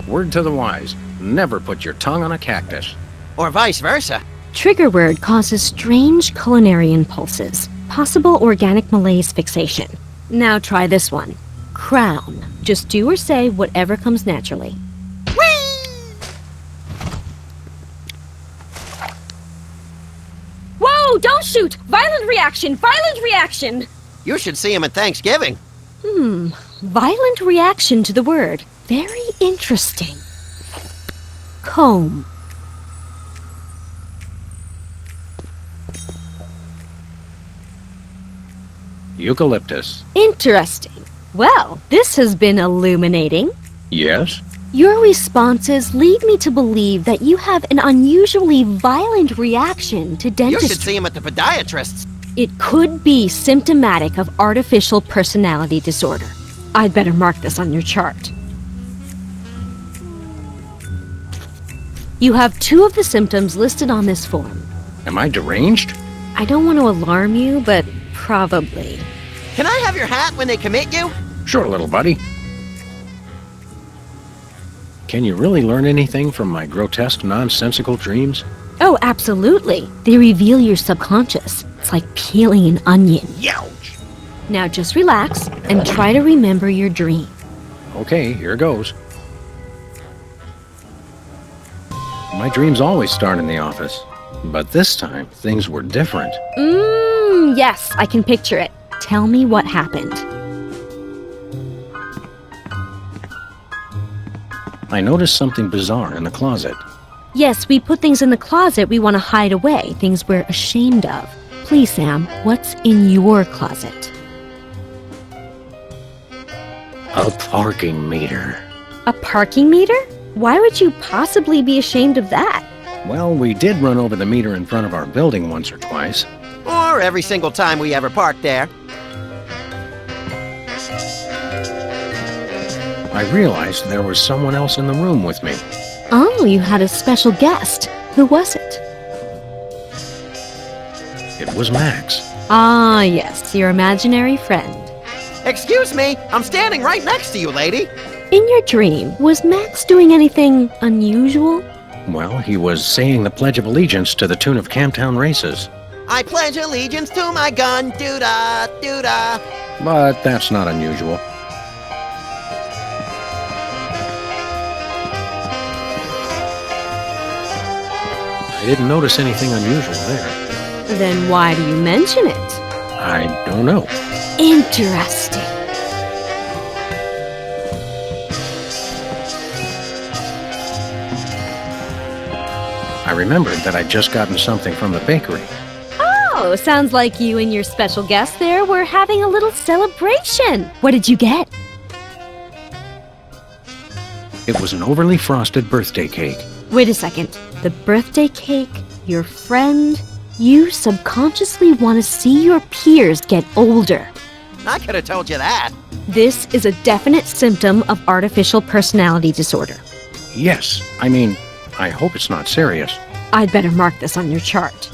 Word to the wise. Never put your tongue on a cactus. Or vice versa. Trigger word causes strange culinary impulses. Possible organic malaise fixation. Now try this one. Crown. Just do or say whatever comes naturally. Whoa, don't shoot! Violent reaction! Violent reaction! You should see him at Thanksgiving. Violent reaction to the word. Very interesting. Comb. Eucalyptus. Interesting. Well, this has been illuminating. Yes? Your responses lead me to believe that you have an unusually violent reaction to You dentistry. should see him at the podiatrist's. It could be symptomatic of artificial personality disorder. I'd better mark this on your chart. You have 2 of the symptoms listed on this form. Am I deranged? I don't want to alarm you, but probably. Can I have your hat when they commit you? Sure, little buddy. Can you really learn anything from my grotesque, nonsensical dreams? Oh, absolutely. They reveal your subconscious. It's like peeling an onion. Youch! Now just relax and try to remember your dream. Okay, here goes. My dreams always start in the office, but this time things were different. Yes, I can picture it. Tell me what happened. I noticed something bizarre in the closet. Yes, we put things in the closet we want to hide away, things we're ashamed of. Please, Sam, what's in your closet? A parking meter. A parking meter? Why would you possibly be ashamed of that? Well, we did run over the meter in front of our building once or twice. Or every single time we ever parked there. I realized there was someone else in the room with me. Oh, you had a special guest. Who was it? It was Max. Ah, yes, your imaginary friend. Excuse me, I'm standing right next to you, lady. In your dream, was Max doing anything unusual? Well, he was saying the Pledge of Allegiance to the tune of Camptown Races. I pledge allegiance to my gun, doo-da, doo-da. But that's not unusual. I didn't notice anything unusual there. Then why do you mention it? I don't know. Interesting. I remembered that I'd just gotten something from the bakery. Oh, sounds like you and your special guest there were having a little celebration. What did you get? It was an overly frosted birthday cake. Wait a second. The birthday cake, your friend, you subconsciously want to see your peers get older. I could have told you that. This is a definite symptom of artificial personality disorder. Yes, I hope it's not serious. I'd better mark this on your chart.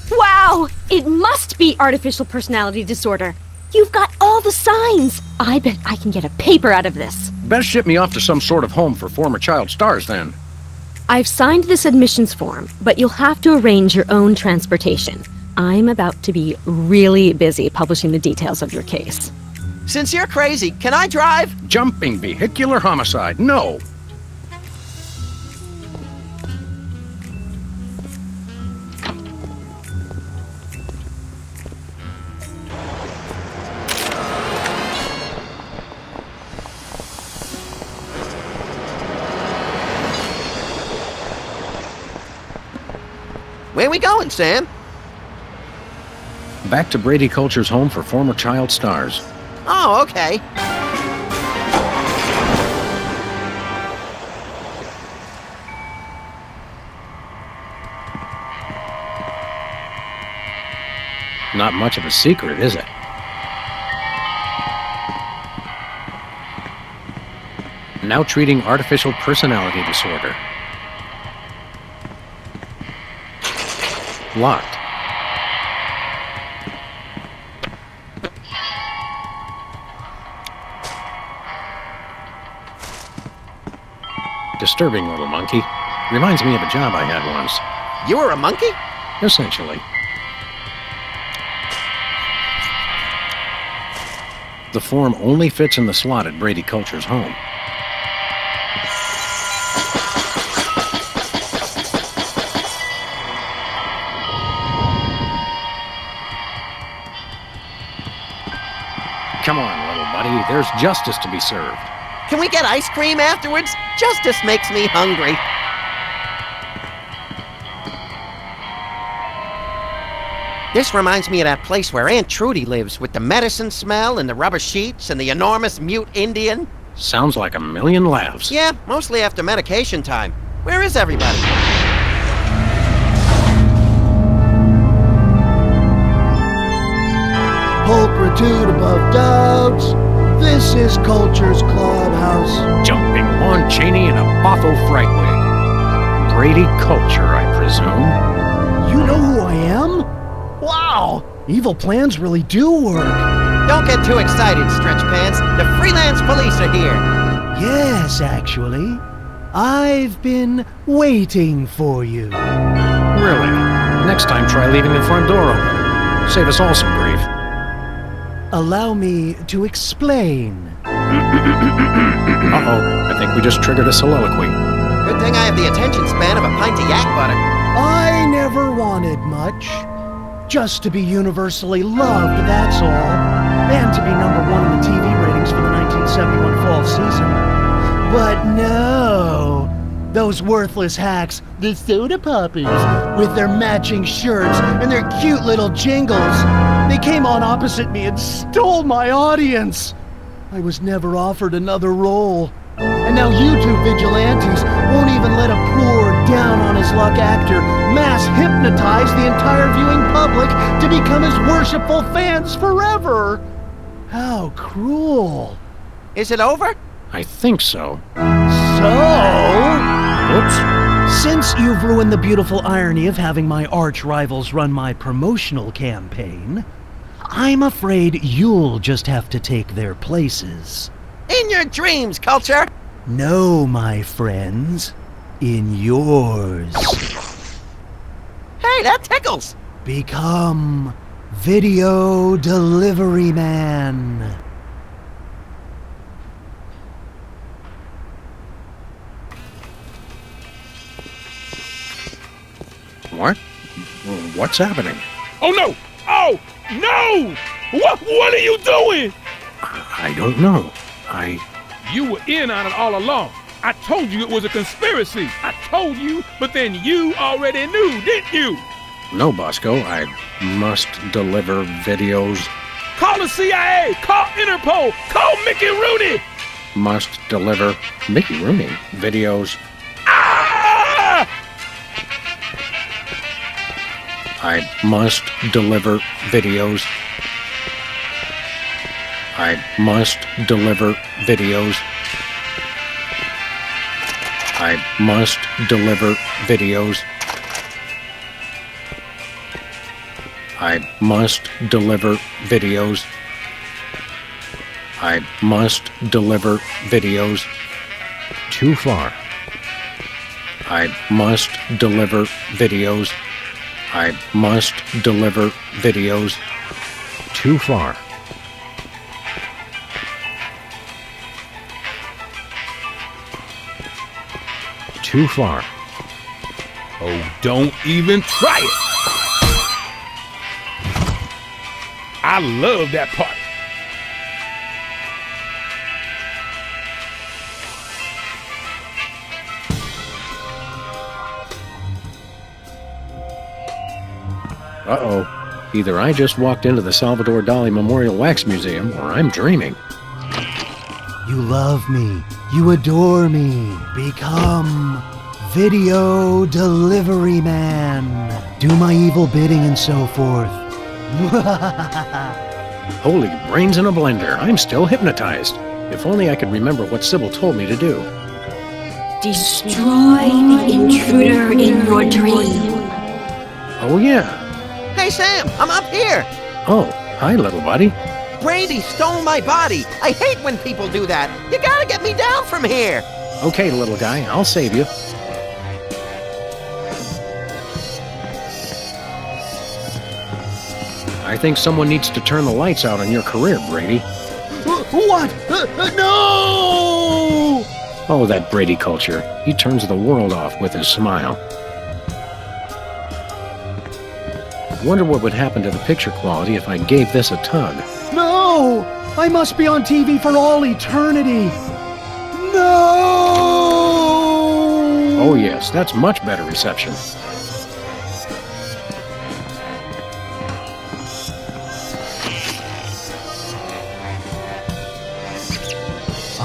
Wow! It must be artificial personality disorder. You've got all the signs. I bet I can get a paper out of this. Best ship me off to some sort of home for former child stars, then. I've signed this admissions form, but you'll have to arrange your own transportation. I'm about to be really busy publishing the details of your case. Since you're crazy, can I drive? Jumping vehicular homicide, no. Where we going, Sam? Back to Brady Culture's home for former child stars. Oh, okay. Not much of a secret, is it? Now treating artificial personality disorder. Locked. Disturbing little monkey. Reminds me of a job I had once. You were a monkey? Essentially. The form only fits in the slot at Brady Culture's home. Come on, little buddy. There's justice to be served. Can we get ice cream afterwards? Justice makes me hungry. This reminds me of that place where Aunt Trudy lives, with the medicine smell and the rubber sheets and the enormous mute Indian. Sounds like a million laughs. Yeah, mostly after medication time. Where is everybody? Pulchritude above doubts. This is Culture's Clubhouse. Jumping Lon Chaney in a Botho fright wig. Brady Culture, I presume. You know who I am? Wow! Evil plans really do work. Don't get too excited, Stretch Pants. The freelance police are here. Yes, actually. I've been waiting for you. Really? Next time try leaving the front door open. Save us all some grief. Allow me to explain. Uh-oh, I think we just triggered a soliloquy. Good thing I have the attention span of a pint of yak butter. I never wanted much. Just to be universally loved, that's all. And to be #1 in the TV ratings for the 1971 fall season. But no, those worthless hacks, the soda poppers, with their matching shirts and their cute little jingles, they came on opposite me and stole my audience. I was never offered another role. And now you two vigilantes won't even let a poor, down-on-his-luck actor mass hypnotize the entire viewing public to become his worshipful fans forever. How cruel. Is it over? I think so. Oops. Since you've ruined the beautiful irony of having my arch-rivals run my promotional campaign, I'm afraid you'll just have to take their places. In your dreams, Culture! No, my friends. In yours. Hey, that tickles! Become Video Delivery Man. What? What's happening? Oh, no! Oh, no! What are you doing? I don't know. You were in on it all along. I told you it was a conspiracy. I told you, but then you already knew, didn't you? No, Bosco, I must deliver videos. Call the CIA! Call Interpol! Call Mickey Rooney! Must deliver Mickey Rooney videos. Ah! I must deliver videos. I must deliver videos. I must deliver videos. I must deliver videos. I must deliver videos. Too far. I must deliver videos. I must deliver videos. Too far. Too far. Oh, don't even try it. I love that part. Uh-oh. Either I just walked into the Salvador Dali Memorial Wax Museum, or I'm dreaming. You love me. You adore me. Become Video Delivery Man. Do my evil bidding and so forth. Holy brains in a blender. I'm still hypnotized. If only I could remember what Sybil told me to do. Destroy the intruder in your dream. Oh, yeah. Hey, Sam, I'm up here. Oh, hi, little buddy. Brady stole my body. I hate when people do that. You gotta get me down from here. Okay, little guy, I'll save you. I think someone needs to turn the lights out on your career, Brady. What? No! Oh, that Brady culture. He turns the world off with his smile. Wonder what would happen to the picture quality if I gave this a tug. No! I must be on TV for all eternity. No! Oh yes, that's much better reception.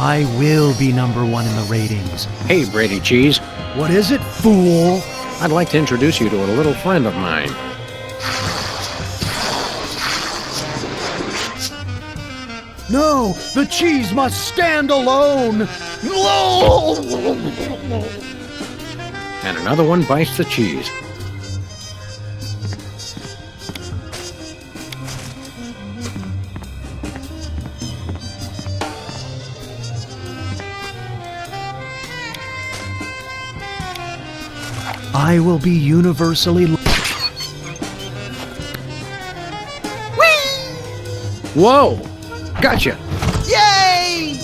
I will be #1 in the ratings. Hey, Brady Cheese. What is it, fool? I'd like to introduce you to a little friend of mine. No, the cheese must stand alone. No! And another one bites the cheese. I will be universally... Whoa! Gotcha! Yay!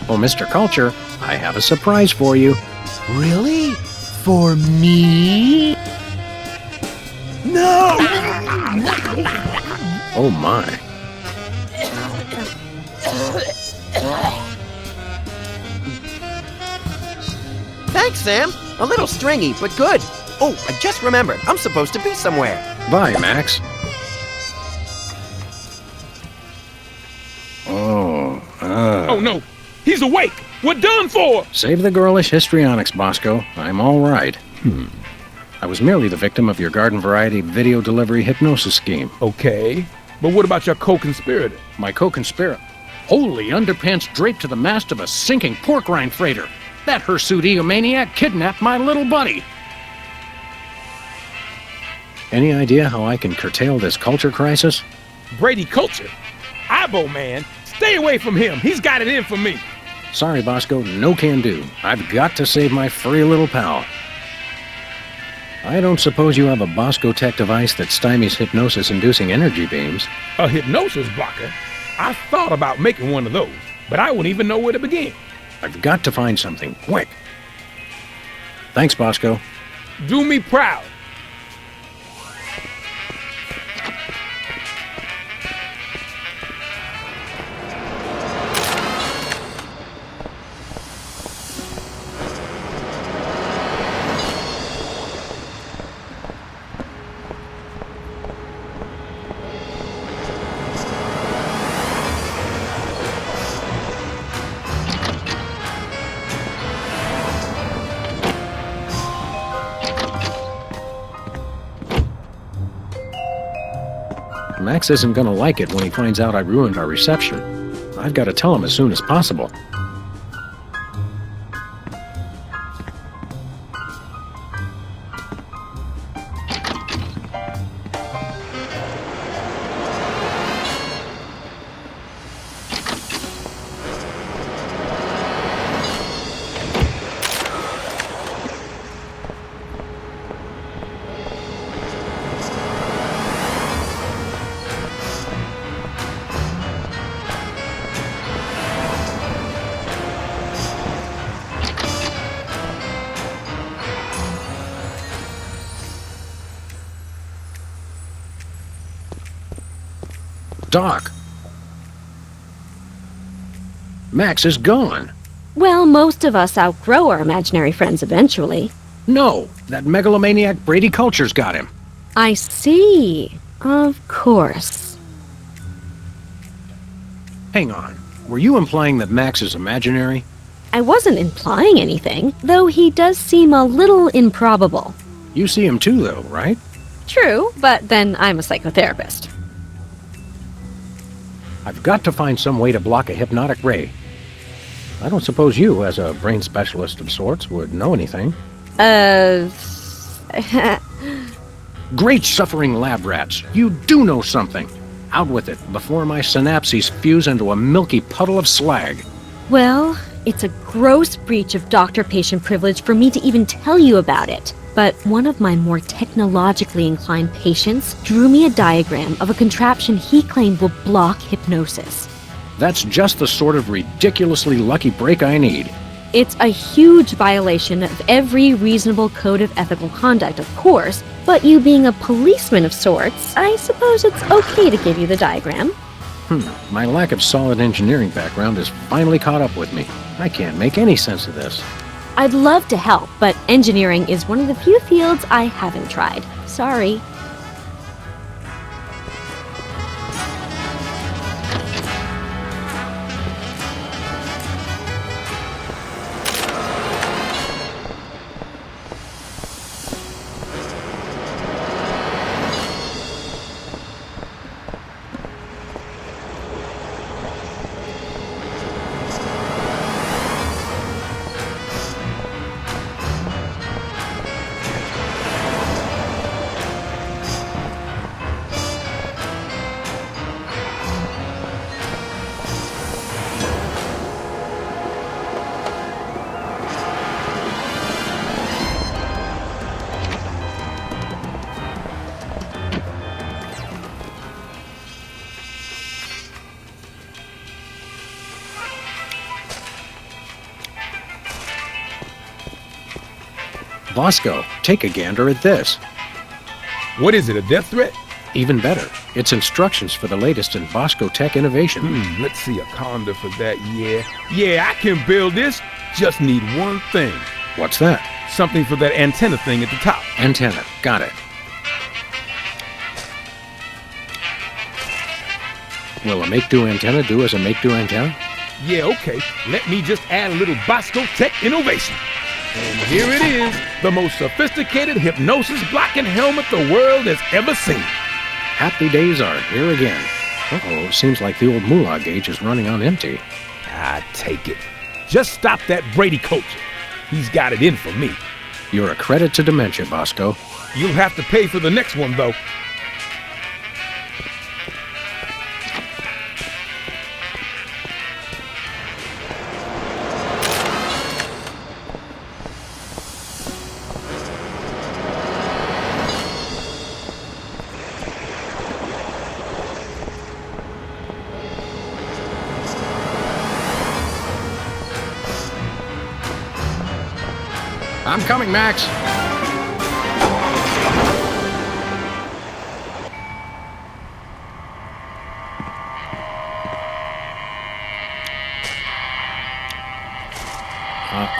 Oh, Mr. Culture, I have a surprise for you. Really? For me? No! Oh my. Thanks, Sam. A little stringy, but good. Oh, I just remembered. I'm supposed to be somewhere. Bye, Max. Oh no, he's awake. What done for? Save the girlish histrionics, Bosco. I'm all right. I was merely the victim of your garden variety video delivery hypnosis scheme. Okay, but what about your co-conspirator? My co-conspirator? Holy underpants draped to the mast of a sinking pork rind freighter. That hirsute egomaniac kidnapped my little buddy. Any idea how I can curtail this culture crisis? Brady Culture? Ibo, man. Stay away from him. He's got it in for me. Sorry, Bosco, no can do. I've got to save my furry little pal. I don't suppose you have a Bosco Tech device that stymies hypnosis-inducing energy beams. A hypnosis blocker? I thought about making one of those, but I wouldn't even know where to begin. I've got to find something, quick. Thanks, Bosco. Do me proud. Max isn't gonna like it when he finds out I ruined our reception. I've got to tell him as soon as possible. Doc. Max is gone. Well, most of us outgrow our imaginary friends eventually. No, that megalomaniac Brady Culture's got him. I see. Of course. Hang on. Were you implying that Max is imaginary? I wasn't implying anything, though he does seem a little improbable. You see him too, though, right? True, but then I'm a psychotherapist. I've got to find some way to block a hypnotic ray. I don't suppose you, as a brain specialist of sorts, would know anything. Great suffering lab rats. You do know something. Out with it, before my synapses fuse into a milky puddle of slag. Well, it's a gross breach of doctor-patient privilege for me to even tell you about it. But one of my more technologically inclined patients drew me a diagram of a contraption he claimed will block hypnosis. That's just the sort of ridiculously lucky break I need. It's a huge violation of every reasonable code of ethical conduct, of course, but you being a policeman of sorts, I suppose it's okay to give you the diagram. My lack of solid engineering background has finally caught up with me. I can't make any sense of this. I'd love to help, but engineering is one of the few fields I haven't tried. Sorry. Bosco, take a gander at this. What is it, a death threat? Even better, it's instructions for the latest in Bosco tech innovation. Let's see, a conda for that, Yeah, I can build this. Just need one thing. What's that? Something for that antenna thing at the top. Antenna, got it. Will a make-do antenna do as a make-do antenna? Yeah, okay. Let me just add a little Bosco tech innovation. And here it is, the most sophisticated hypnosis-blocking helmet the world has ever seen. Happy days are here again. Uh-oh, seems like the old moolah gauge is running on empty. I take it. Just stop that Brady culture. He's got it in for me. You're a credit to dementia, Bosco. You'll have to pay for the next one, though. I'm coming, Max.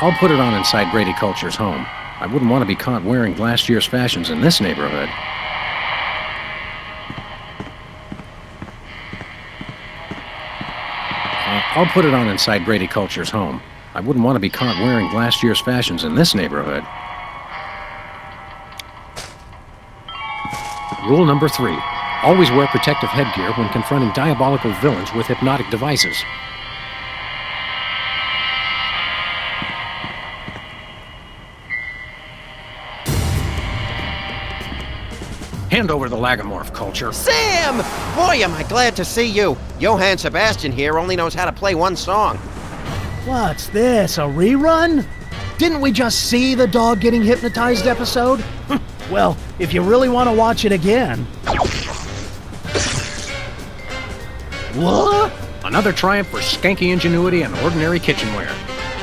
I'll put it on inside Brady Culture's home. I wouldn't want to be caught wearing last year's fashions in this neighborhood. I'll put it on inside Brady Culture's home. I wouldn't want to be caught wearing last year's fashions in this neighborhood. Rule number 3. Always wear protective headgear when confronting diabolical villains with hypnotic devices. Hand over the Lagomorph, Culture. Sam! Boy, am I glad to see you. Johann Sebastian here only knows how to play one song. What's this, a rerun? Didn't we just see the dog getting hypnotized episode? Well, if you really want to watch it again... What? Another triumph for skanky ingenuity and ordinary kitchenware.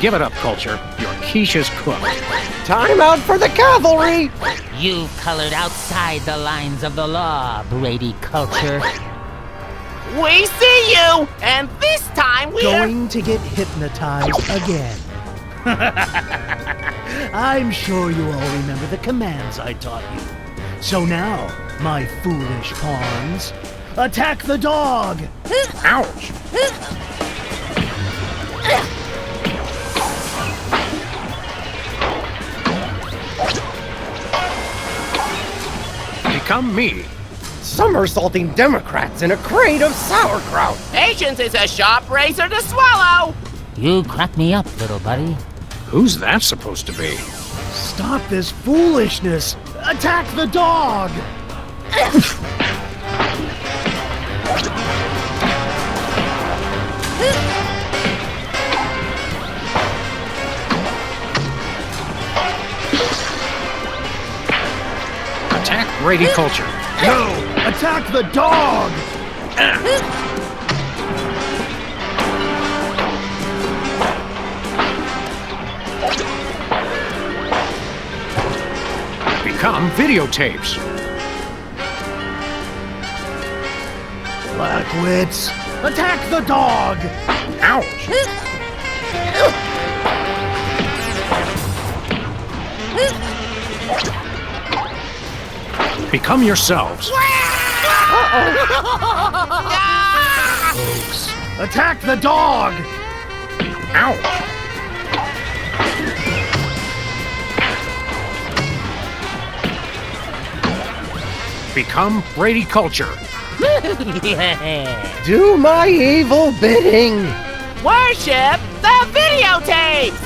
Give it up, Culture. Your quiche is cooked. Time out for the cavalry! You've colored outside the lines of the law, Brady Culture. We see you, and this time we're Going to get hypnotized again. I'm sure you all remember the commands I taught you. So now, my foolish pawns, attack the dog! Ouch! Become me. Somersaulting Democrats in a crate of sauerkraut. Patience is a sharp razor to swallow. You crack me up, little buddy. Who's that supposed to be? Stop this foolishness! Attack the dog! Attack Brady Culture. No! Attack the dog! Become videotapes. Blackwits, attack the dog! Ouch! Become yourselves. Folks, attack the dog! Ouch! Become Brady Culture. Do my evil bidding! Worship the videotapes!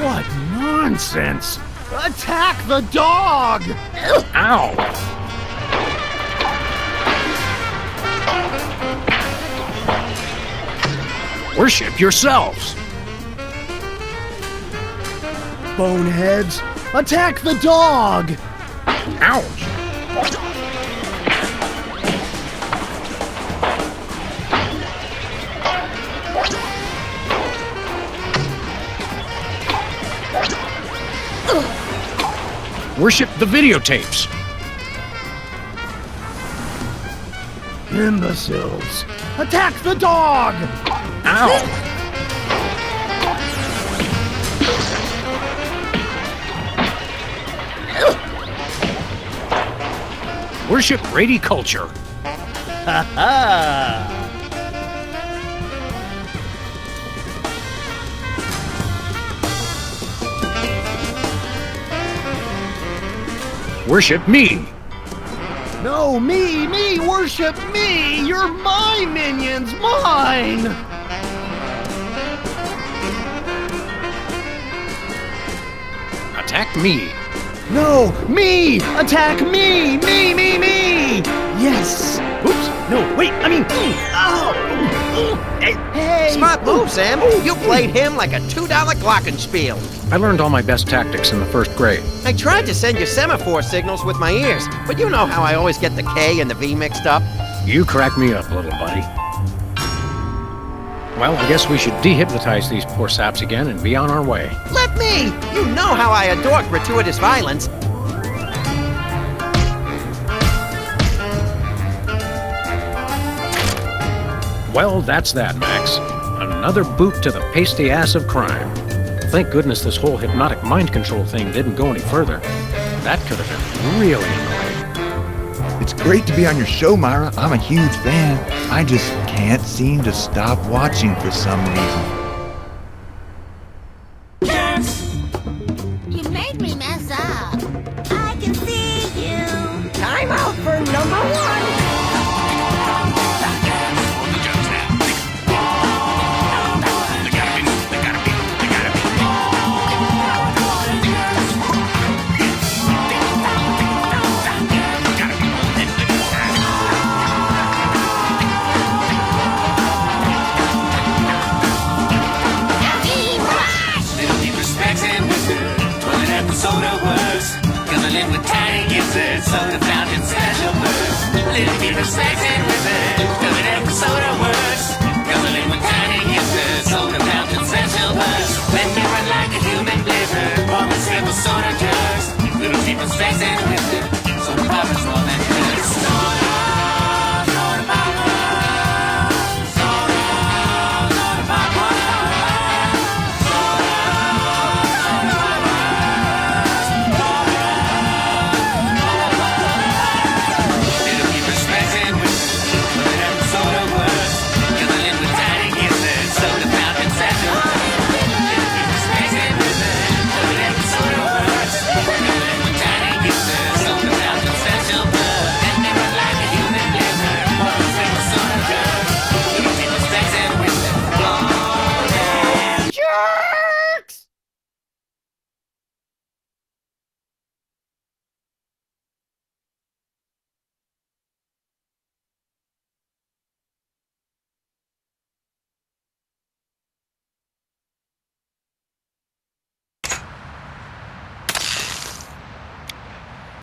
What nonsense! Attack the dog! Ow! Worship yourselves. Boneheads, attack the dog! Ouch! Worship the videotapes. Imbeciles, attack the dog! Ow! Worship Brady Culture. Ha ha! Worship me. No, me, worship me! You're my minions, mine! Attack me. No, me! Attack me! Me! Yes! Oops, no, wait, I mean, ow! Hey! Smart move, Sam. You played him like a $2 glockenspiel. I learned all my best tactics in the first grade. I tried to send you semaphore signals with my ears, but you know how I always get the K and the V mixed up. You crack me up, little buddy. Well, I guess we should dehypnotize these poor saps again and be on our way. Let me! You know how I adore gratuitous violence. Well, that's that, Max. Another boot to the pasty ass of crime. Thank goodness this whole hypnotic mind control thing didn't go any further. That could have been really annoying. It's great to be on your show, Myra. I'm a huge fan. I just can't seem to stop watching for some reason. You made me mess up. I can see you. Time out for number one. Soda works, guzzling with tiny gizzards, soda fountain special burst. Little bit of sex and wizard, guzzling every soda works, guzzling with tiny gizzards, soda fountain special burst. When you run like a human blizzard, pour a simple soda jugs, little people sex and wizard.